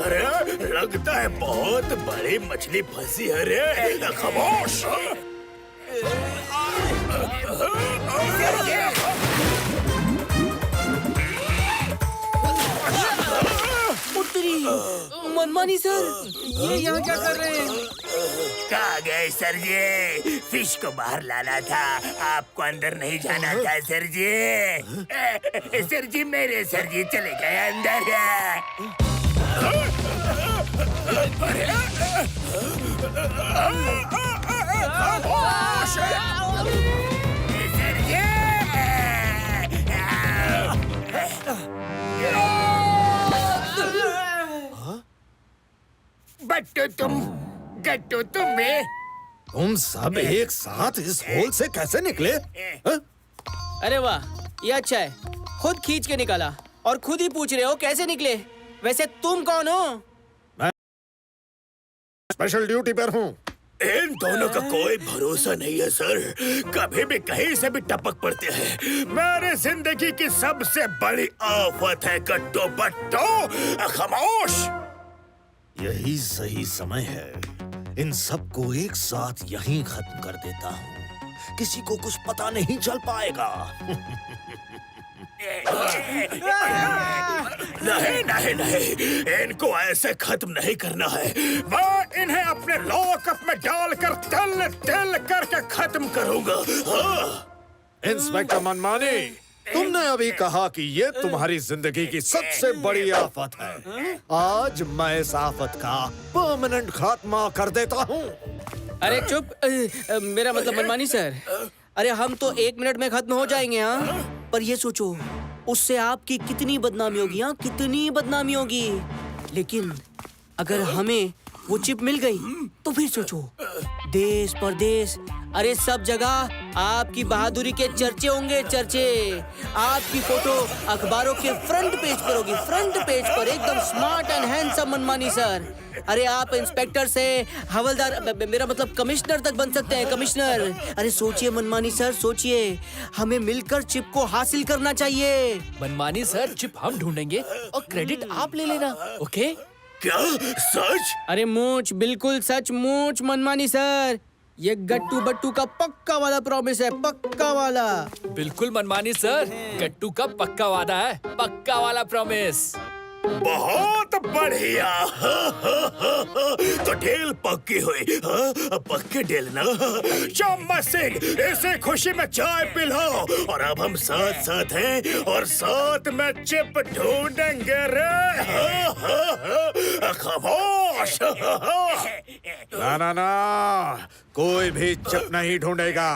अरे लगता है बहुत बड़ी मछली फंसी है रे। खामोश। मनमानी सर, ये यहाँ क्या कर रहे हैं? कहाँ गए सर जी? फिश को बाहर लाना था, आपको अंदर नहीं जाना था सर जी। सर जी, मेरे सर जी चले गए अंदर। सर जी। गट्टू तुम सब एक साथ इस होल से कैसे निकले? हा? अरे वाह, ये अच्छा है, खुद खींच के निकाला और खुद ही पूछ रहे हो कैसे निकले। वैसे तुम कौन हो? स्पेशल ड्यूटी पर हूँ। इन दोनों का कोई भरोसा नहीं है सर, कभी भी कहीं से भी टपक पड़ते हैं। मेरी जिंदगी की सबसे बड़ी आफत है गट्टू बट्टू। खामोश। यही सही समय है, इन सबको एक साथ यहीं खत्म कर देता हूँ, किसी को कुछ पता नहीं चल पाएगा। नहीं, इनको ऐसे खत्म नहीं करना है। मैं इन्हें अपने लॉकअप में डालकर तिल तिल करके खत्म करूंगा। हाँ। इंस्पेक्टर मनमानी, तुमने अभी कहा कि ये तुम्हारी जिंदगी की सबसे बड़ी आफत है। आज मैं इस आफत का परमानेंट खात्मा कर देता हूँ। अरे चुप, मेरा मतलब मनमानी सर, अरे हम तो 1 मिनट में खत्म हो जाएंगे। हाँ, पर ये सोचो उससे आपकी कितनी बदनामी होगी। हाँ, कितनी बदनामी होगी। लेकिन अगर हमें वो चिप मिल गई तो फिर सोचो, देश परदेश, अरे सब जगह आपकी बहादुरी के चर्चे होंगे, चर्चे। आपकी फोटो अखबारों के फ्रंट पेज पर होगी, फ्रंट पेज पर, एकदम स्मार्ट एंड हैंडसम मनमानी सर। अरे आप इंस्पेक्टर से हवलदार, मेरा मतलब कमिश्नर तक बन सकते हैं, कमिश्नर। अरे सोचिए मनमानी सर, सोचिए, हमें मिलकर चिप को हासिल करना चाहिए। मनमानी सर, चिप हम ढूंढेंगे और क्रेडिट आप ले लेना, ओके? क्या सच? अरे मूंछ, बिल्कुल सच मूंछ मनमानी सर। ये गट्टू बट्टू का पक्का वाला प्रॉमिस है, पक्का वाला। बिल्कुल मनमानी सर, गट्टू का पक्का वादा है, पक्का वाला प्रॉमिस। बहुत बढ़िया। तो डील पक्की हुई। पक्की डील ना। चम्मच सिंह, इसे खुशी में चाय पिलाओ। और अब हम साथ साथ हैं और साथ में चिप ढूंढेंगे रे। खामोश। ना, कोई भी चिप नहीं ढूंढेगा,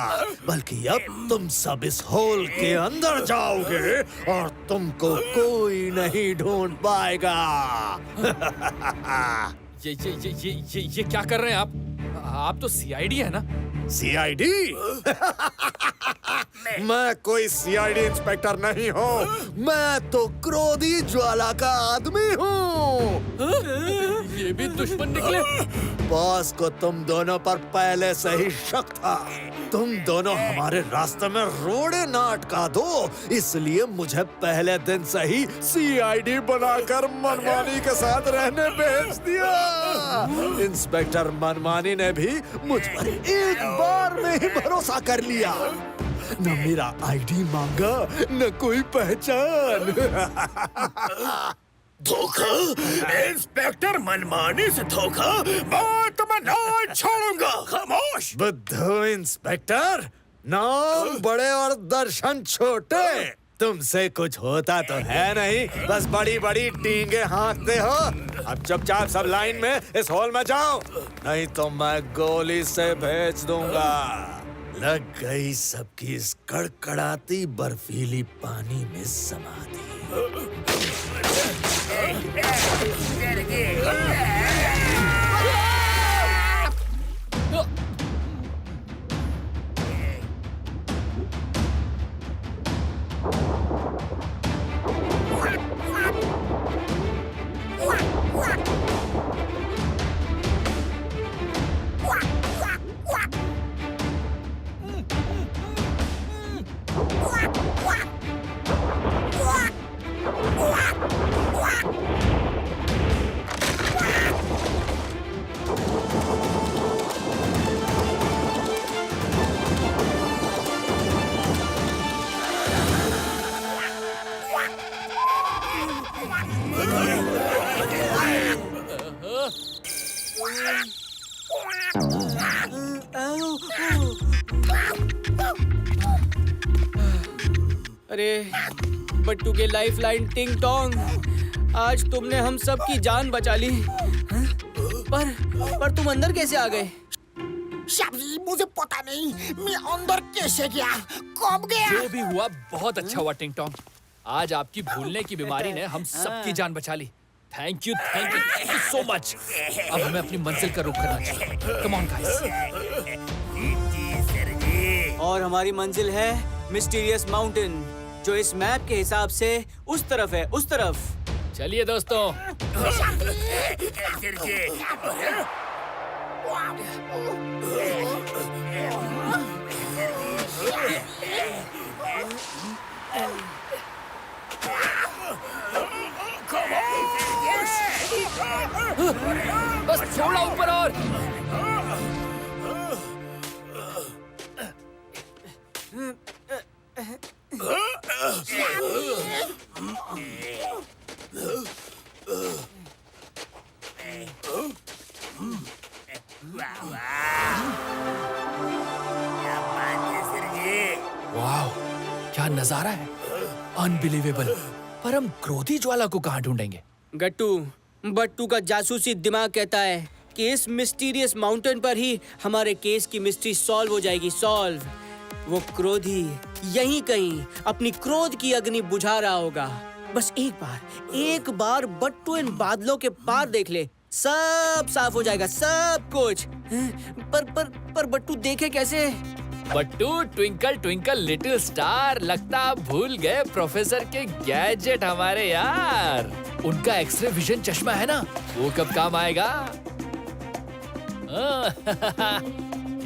बल्कि अब तुम सब इस होल के अंदर जाओगे और तुमको कोई नहीं ढूंढ पाएगा। ये क्या कर रहे हैं आप? आप तो सीआईडी है ना? सीआईडी? मैं कोई सीआईडी इंस्पेक्टर नहीं हूँ, मैं तो क्रोधी ज्वाला का आदमी हूँ। ये भी दुश्मन निकले। बॉस को तुम दोनों पर पहले से ही शक था। तुम दोनों हमारे रास्ते में रोड़े ना अटका दो, इसलिए मुझे पहले दिन से ही सीआईडी बनाकर मनमानी के साथ रहने भेज दिया। इंस्पेक्टर मनमानी ने भी मुझ पर एक बार में ही भरोसा कर लिया। न मेरा आईडी मांगा, न कोई पहचान। धोखा? इंस्पेक्टर मनमानी से धोखा? मैं तुम्हें नहीं छोड़ूंगा। खामोश। बुद्धू इंस्पेक्टर, नाम बड़े और दर्शन छोटे। तुमसे कुछ होता तो है नहीं, बस बड़ी बड़ी टींगे हाँकते हो। अब चुपचाप सब लाइन में इस हॉल में जाओ, नहीं तो मैं गोली से भेज दूंगा। लग गई सबकी इस कड़कड़ाती बर्फीली पानी में समाधि। अरे बट्टू के लाइफलाइन टिंग टोंग, आज तुमने हम सब की जान बचा ली। पर तुम अंदर कैसे आ गए? शाबाश, मुझे पता नहीं मैं अंदर कैसे गया, कब गया। जो भी हुआ बहुत अच्छा हुआ टिंग टोंग। आज आपकी भूलने की बीमारी ने हम सबकी जान बचा ली। Thank you so much. अब हमें अपनी मंजिल का रुख करना चाहिए। Come on guys. और हमारी मंजिल है मिस्टीरियस माउंटेन, जो इस मैप के हिसाब से उस तरफ है, उस तरफ। चलिए दोस्तों। बस थोड़ा ऊपर और। वाह, क्या नजारा है, अनबिलीवेबल। पर हम क्रोधी ज्वाला को कहाँ ढूंढेंगे? गट्टू बट्टू का जासूसी दिमाग कहता है कि इस मिस्टीरियस माउंटेन पर ही हमारे केस की मिस्ट्री सॉल्व हो जाएगी, सॉल्व। वो क्रोधी यहीं कहीं अपनी क्रोध की अग्नि बुझा रहा होगा। बस एक बार बट्टू इन बादलों के पार देख ले, सब साफ हो जाएगा, सब कुछ। पर बट्टू देखे कैसे? बट्टू, ट्विंकल ट्विंकल लिटिल स्टार, लगता आप भूल गए प्रोफेसर के गैजेट हमारे यार। उनका एक्सरे विजन चश्मा है ना, वो कब काम आएगा?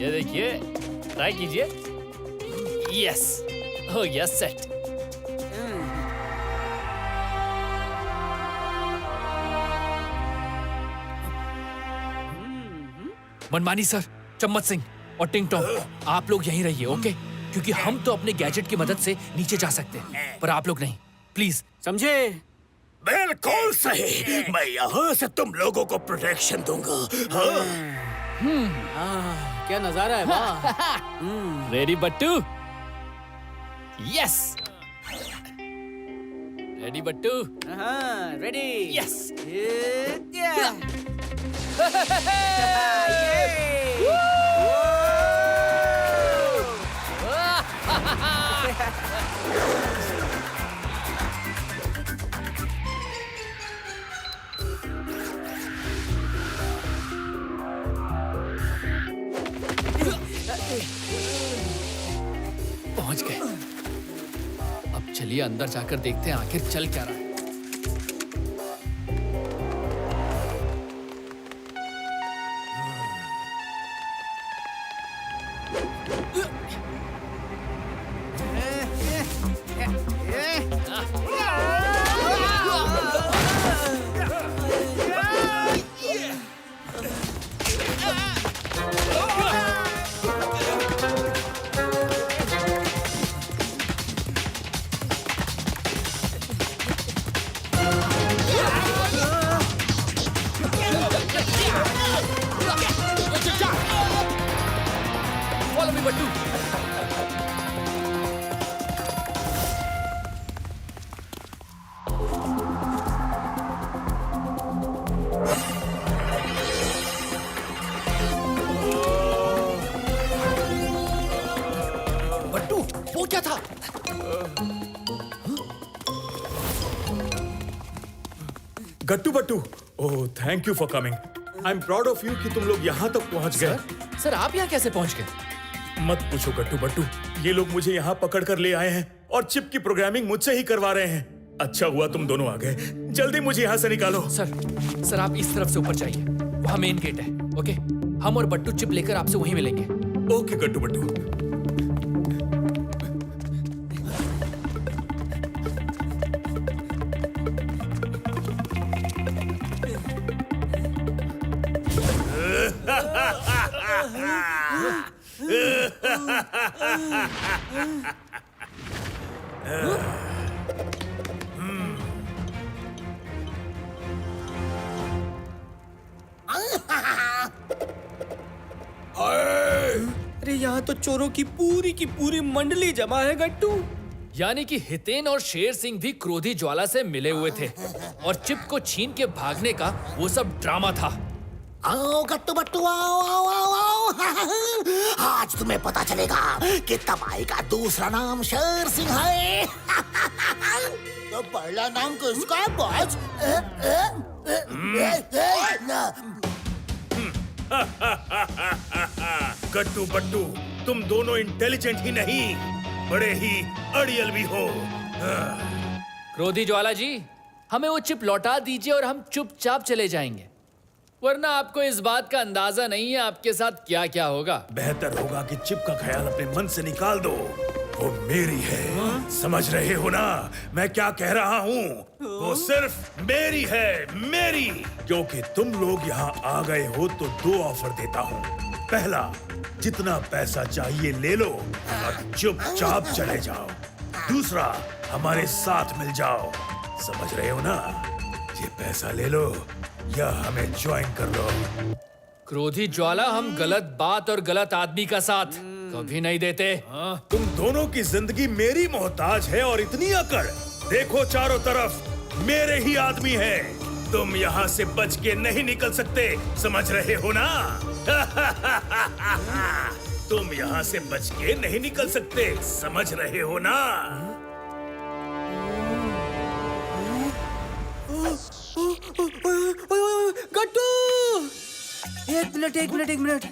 ये देखिए, ट्राई कीजिए। यस, हो गया सेट। मनमानी सर, चम्मच सिंह और टिंग टॉम, आप लोग यहीं रहिए, ओके? क्योंकि हम तो अपने गैजेट की मदद से नीचे जा सकते हैं, पर आप लोग नहीं, प्लीज। समझे? बिल्कुल सही। मैं यहाँ से तुम लोगों को प्रोटेक्शन दूंगा। क्या नजारा है, वाह। रेडी बट्टू? यस। रेडी बट्टू? हाँ, रेडी। यस। पहुंच गए। अब चलिए अंदर जाकर देखते हैं आखिर चल क्या रहा है। Follow me, Battu. बट्टू, वो क्या था? Gattu Battu, oh thank you for coming. I am proud of you कि तुम लोग यहाँ तक पहुँच गए। सर आप यहाँ कैसे पहुँच गए? मत पूछो गट्टू बट्टू, ये लोग मुझे यहाँ पकड़ कर ले आए हैं और चिप की प्रोग्रामिंग मुझसे ही करवा रहे हैं। अच्छा हुआ तुम दोनों आ गए। जल्दी मुझे यहाँ से निकालो। सर आप इस तरफ से ऊपर जाइए, वहाँ मेन गेट है, ओके? हम और बट्टू चिप लेकर आपसे वहीं मिलेंगे। ओके गट्टू बट्टू। अरे यहाँ तो चोरों की पूरी मंडली जमा है गट्टू। यानी कि हितेन और शेर सिंह भी क्रोधी ज्वाला से मिले हुए थे और चिप को छीन के भागने का वो सब ड्रामा था। आओ गट्टू बट्टू, आओ आओ आओ आओ। आज तुम्हें पता चलेगा कि तबाही का दूसरा नाम शेर सिंह है। तो पहला नाम किसका है बॉस? गट्टू बट्टू, तुम दोनों इंटेलिजेंट ही नहीं, बड़े ही अड़ियल भी हो। क्रोधी ज्वाला जी, हमें वो चिप लौटा दीजिए और हम चुपचाप चले जाएंगे, वरना आपको इस बात का अंदाजा नहीं है आपके साथ क्या क्या होगा। बेहतर होगा कि चिप का ख्याल अपने मन से निकाल दो। वो मेरी है, समझ रहे हो ना मैं क्या कह रहा हूँ? वो सिर्फ मेरी है, मेरी। क्योंकि तुम लोग यहाँ आ गए हो तो दो ऑफर देता हूँ। पहला, जितना पैसा चाहिए ले लो और चुपचाप चले जाओ। दूसरा, हमारे साथ मिल जाओ। समझ रहे हो ना? ये पैसा ले लो या हमें ज्वाइन कर लो। क्रोधी ज्वाला, हम गलत बात और गलत आदमी का साथ कभी नहीं देते। तुम दोनों की जिंदगी मेरी मोहताज है और इतनी अकड़। देखो चारों तरफ मेरे ही आदमी हैं। तुम यहाँ से बच के नहीं निकल सकते, समझ रहे हो ना? तुम यहाँ से बच के नहीं निकल सकते, समझ रहे हो ना? गट्टू! एक मिनट।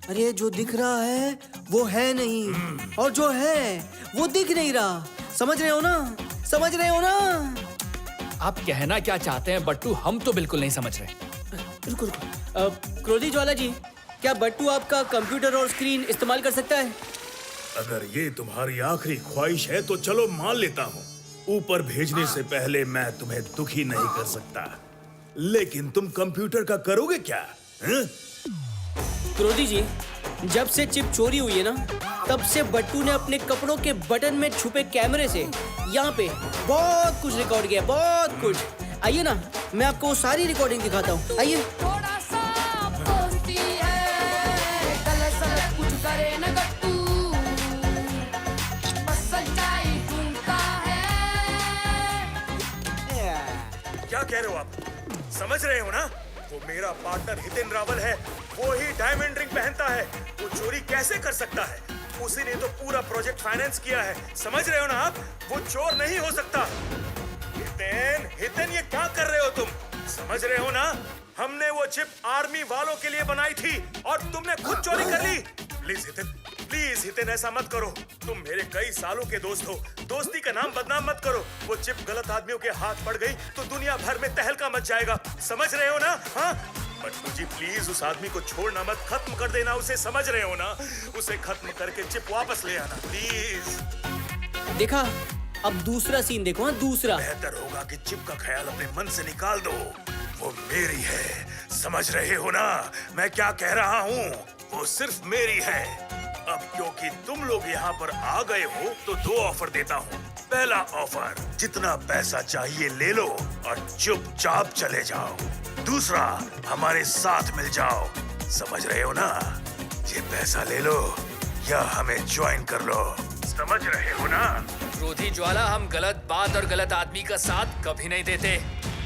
अरे जो दिख रहा है वो है नहीं, और जो है वो दिख नहीं रहा। समझ रहे हो ना? आप कहना क्या चाहते हैं बट्टू? हम तो बिल्कुल नहीं समझ रहे। रुको। क्रोधी ज्वाला जी, क्या बट्टू आपका कंप्यूटर और स्क्रीन इस्तेमाल कर सकता है? अगर ये तुम्हारी आखिरी ख्वाहिश है तो चलो मान लेता हूँ। ऊपर भेजने से पहले मैं तुम्हें दुखी नहीं कर सकता, लेकिन तुम कंप्यूटर का करोगे क्या? क्रोधी जी, जब से चिप चोरी हुई है ना, तब से बट्टू ने अपने कपड़ों के बटन में छुपे कैमरे से यहाँ पे बहुत कुछ रिकॉर्ड किया, बहुत कुछ। आइए ना, मैं आपको वो सारी रिकॉर्डिंग दिखाता हूँ। आइए। थोड़ा सा दोस्ती है, गलत कुछ करे न गट्टू, बस सच्चाई ढूंढता है। क्या कह रहे हो आप? समझ रहे हो ना? वो मेरा पार्टनर हितेन रावल है, वो ही डायमंड रिंग पहनता है। वो चोरी कैसे कर सकता है? उसी ने तो पूरा प्रोजेक्ट फाइनेंस किया है। समझ रहे हो ना आप? वो चोर नहीं हो सकता। हितेन, ये क्या कर रहे हो तुम? समझ रहे हो ना? हमने वो चिप आर्मी वालों के लिए बनाई थी और तुमने खुद चोरी कर ली। प्लीज हितेन ऐसा मत करो। तुम मेरे कई सालों के दोस्त हो, दोस्ती का नाम बदनाम मत करो। वो चिप गलत आदमियों के हाथ पड़ गई तो दुनिया भर में तहलका मच जाएगा। समझ रहे हो ना? हाँ, बट्टू जी प्लीज उस आदमी को छोड़ना मत, खत्म कर देना उसे। समझ रहे हो ना? उसे खत्म करके चिप वापस ले आना प्लीज। देखा, अब दूसरा सीन देखो। हाँ, दूसरा। बेहतर होगा कि चिप का ख्याल अपने मन से निकाल दो। वो मेरी है, समझ रहे हो ना मैं क्या कह रहा हूँ? वो सिर्फ मेरी है। अब क्योंकि तुम लोग यहाँ पर आ गए हो तो दो ऑफर देता हूँ। पहला ऑफर, जितना पैसा चाहिए ले लो और चुपचाप चले जाओ। दूसरा, हमारे साथ मिल जाओ। समझ रहे हो ना? ये पैसा ले लो या हमें ज्वाइन कर लो। समझ रहे हो ना? क्रोधी ज्वाला, हम गलत बात और गलत आदमी का साथ कभी नहीं देते।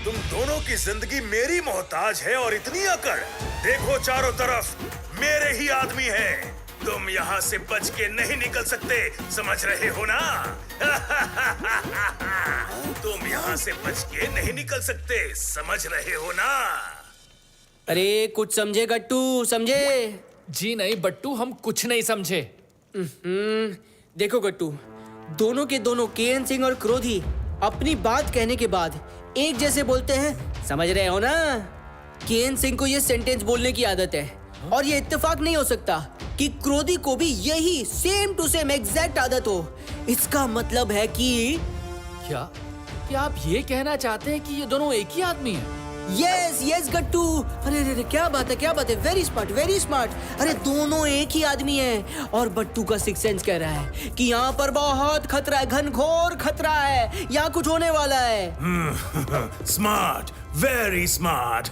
तुम दोनों की जिंदगी मेरी मोहताज है और इतनी अकड़। देखो चारों तरफ मेरे ही आदमी हैं। तुम यहाँ से बच के नहीं निकल सकते। समझ रहे हो ना? तुम यहाँ से बच के नहीं निकल सकते। समझ रहे हो ना? अरे कुछ समझे गट्टू, समझे? जी नहीं बट्टू, हम कुछ नहीं समझे। देखो गट्टू, दोनों के दोनों केएन सिंह और क्रोधी अपनी बात कहने के बाद एक जैसे बोलते हैं। समझ रहे हो ना? केएन सिंह को ये सेंटेंस बोलने की आदत है और ये इत्तेफाक नहीं हो सकता कि क्रोधी को भी यही सेम टू सेम एग्जैक्ट आदत हो। इसका मतलब है कि क्या आप ये कहना चाहते हैं कि ये दोनों एक ही आदमी हैं? यस गट्टू। अरे क्या बात है, वेरी स्मार्ट। अरे दोनों एक ही आदमी हैं और बट्टू का सिक्स सेंस कह रहा है कि यहाँ पर बहुत खतरा है, घनघोर खतरा है, यहाँ कुछ होने वाला है। Smart, very smart.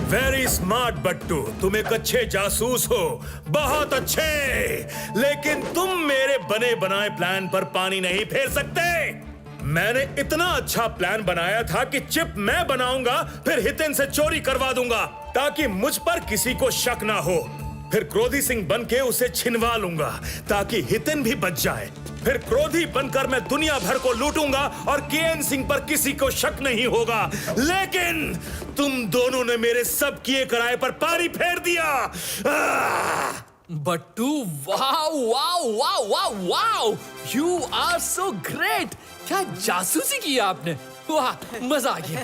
Very smart Battu, तुम एक अच्छे जासूस हो, बहुत अच्छे। लेकिन तुम मेरे बने बनाए प्लान पर पानी नहीं फेर सकते। मैंने इतना अच्छा प्लान बनाया था कि चिप मैं बनाऊंगा, फिर हितेन से चोरी करवा दूंगा ताकि मुझ पर किसी को शक ना हो। फिर क्रोधी सिंह बन के उसे छिनवा लूंगा ताकि हितेन भी बच जाए। फिर क्रोधी बनकर मैं दुनिया भर को लूटूंगा और केएन सिंह पर किसी को शक नहीं होगा। लेकिन तुम दोनों ने मेरे सब किए कराए पर पानी फेर दिया। Battu, wow, you are so great. क्या जासूसी की आपने? वाह, मजा आ गया।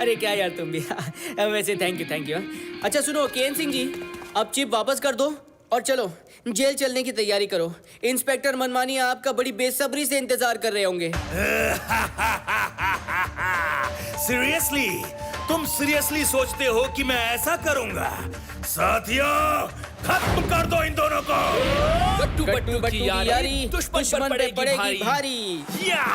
अरे क्या यार तुम भी। वैसे थैंक यू। अच्छा सुनो केएन सिंह जी, अब चिप वापस कर दो और चलो जेल चलने की तैयारी करो। इंस्पेक्टर मनमानी आपका बड़ी बेसब्री से इंतजार कर रहे होंगे। सीरियसली? तुम सीरियसली सोचते हो कि मैं ऐसा करूंगा? साथियों, खत्म कर दो इन दोनों को। गट्टू की यारी दुश्मन पे पड़ेगी भारी। या!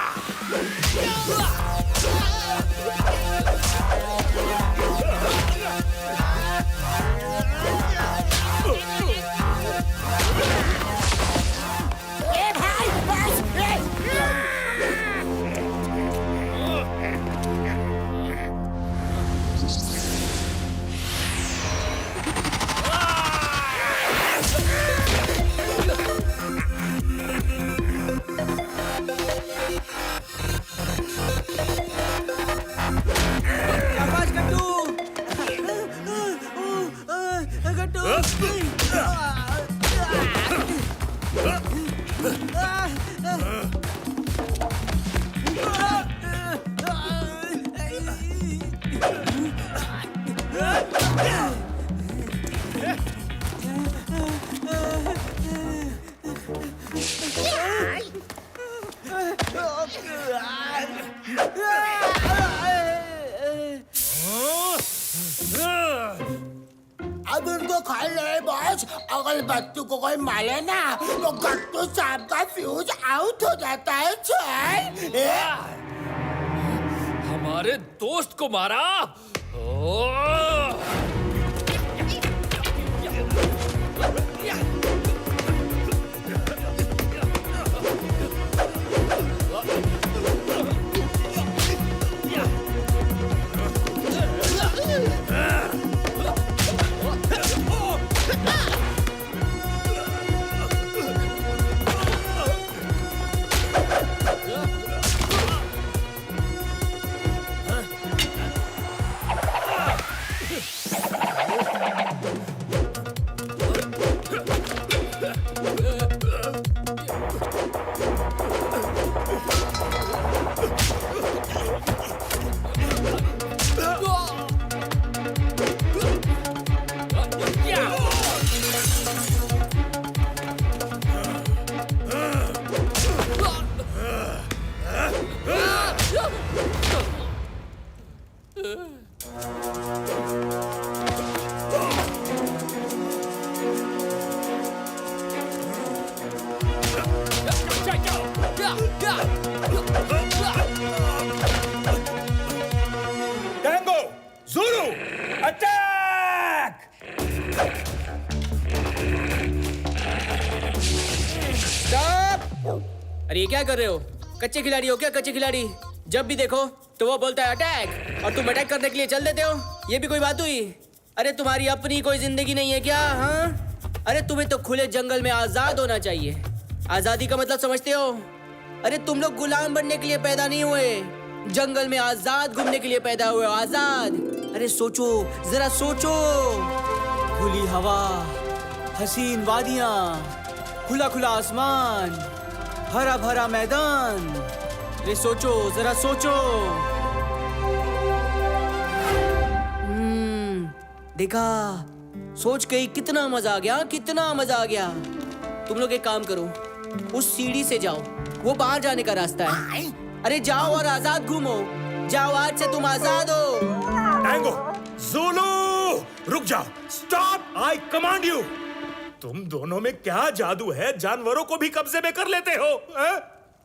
अब उनको खा ले बॉस। अगर बच्चों को कोई मारे ना तो गट्टू सांप का फ्यूज आउट हो जाता है। चल हमारे दोस्त को मारा। Tango, Zulu, attack! अरे ये क्या कर रहे हो? कच्चे खिलाड़ी हो क्या? कच्चे खिलाड़ी जब भी देखो तो वो बोलता है अटैक और तुम अटैक करने के लिए चल देते हो। ये भी कोई बात हुई? अरे तुम्हारी अपनी कोई जिंदगी नहीं है क्या? हाँ, अरे तुम्हें तो खुले जंगल में आजाद होना चाहिए। आजादी का मतलब समझते हो? अरे तुम लोग गुलाम बनने के लिए पैदा नहीं हुए, जंगल में आजाद घूमने के लिए पैदा हुए हो। आजाद। अरे सोचो, जरा सोचो। खुली हवा, हसीन वादियां, खुला खुला आसमान, हरा भरा मैदान। अरे सोचो, जरा सोचो। देखा, सोच के ही कितना मजा आ गया, कितना मजा आ गया। तुम लोग एक काम करो, उस सीढ़ी से जाओ, वो बाहर जाने का रास्ता है। अरे जाओ और आजाद घूमो। जाओ, आज से तुम आजाद हो। टैंगो, ज़ुलू, रुक जाओ। Stop, I command you. तुम दोनों में क्या जादू है, जानवरों को भी कब्जे में कर लेते हो?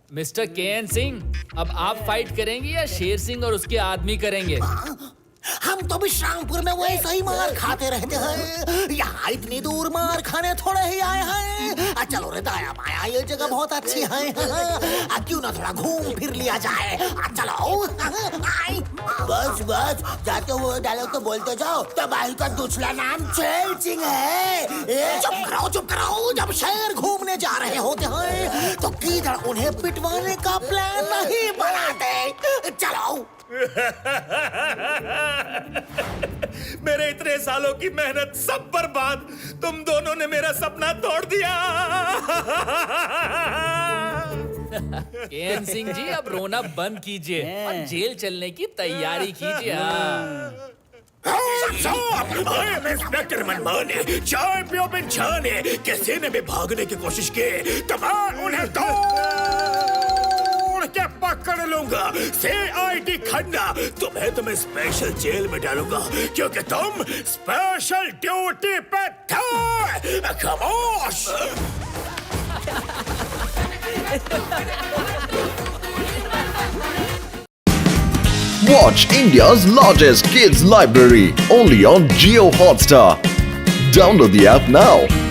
मिस्टर केएन सिंह, अब आप फाइट करेंगे या शेर सिंह और उसके आदमी करेंगे? हम तो विश्रामपुर में वैसे ही मार खाते रहते हैं। यहाँ इतनी दूर मार खाने थोड़े ही आए हैं। चलो रे दाया माया, ये जगह बहुत अच्छी है। क्यों ना थोड़ा घूम फिर लिया जाए? चलो। बस बस, जाते हुए डायलॉग तो बोलते जाओ। तबाही का दूसरा नाम शेर सिंह है। चुप करो। जब शेर घूमने जा रहे होते हैं तो किधर उन्हें पिटवाने का प्लान नहीं बनाते। चलो। मेरे इतने सालों की मेहनत सब बर्बाद। तुम दोनों ने मेरा सपना तोड़ दिया। केएन सिंह जी, अब रोना बंद कीजिए और जेल चलने की तैयारी कीजिए। इंस्पेक्टर मनमाने, चाय पियो बिन छाने के सीने में भागने की कोशिश की तो मैं उन्हें क्या पकड़ लूंगा। CID खन्ना, तुम्हें स्पेशल जेल में डालूंगा क्योंकि तुम स्पेशल ड्यूटी पे थे। खामोश। Watch India's largest kids library only on Jio Hotstar. Download the app now.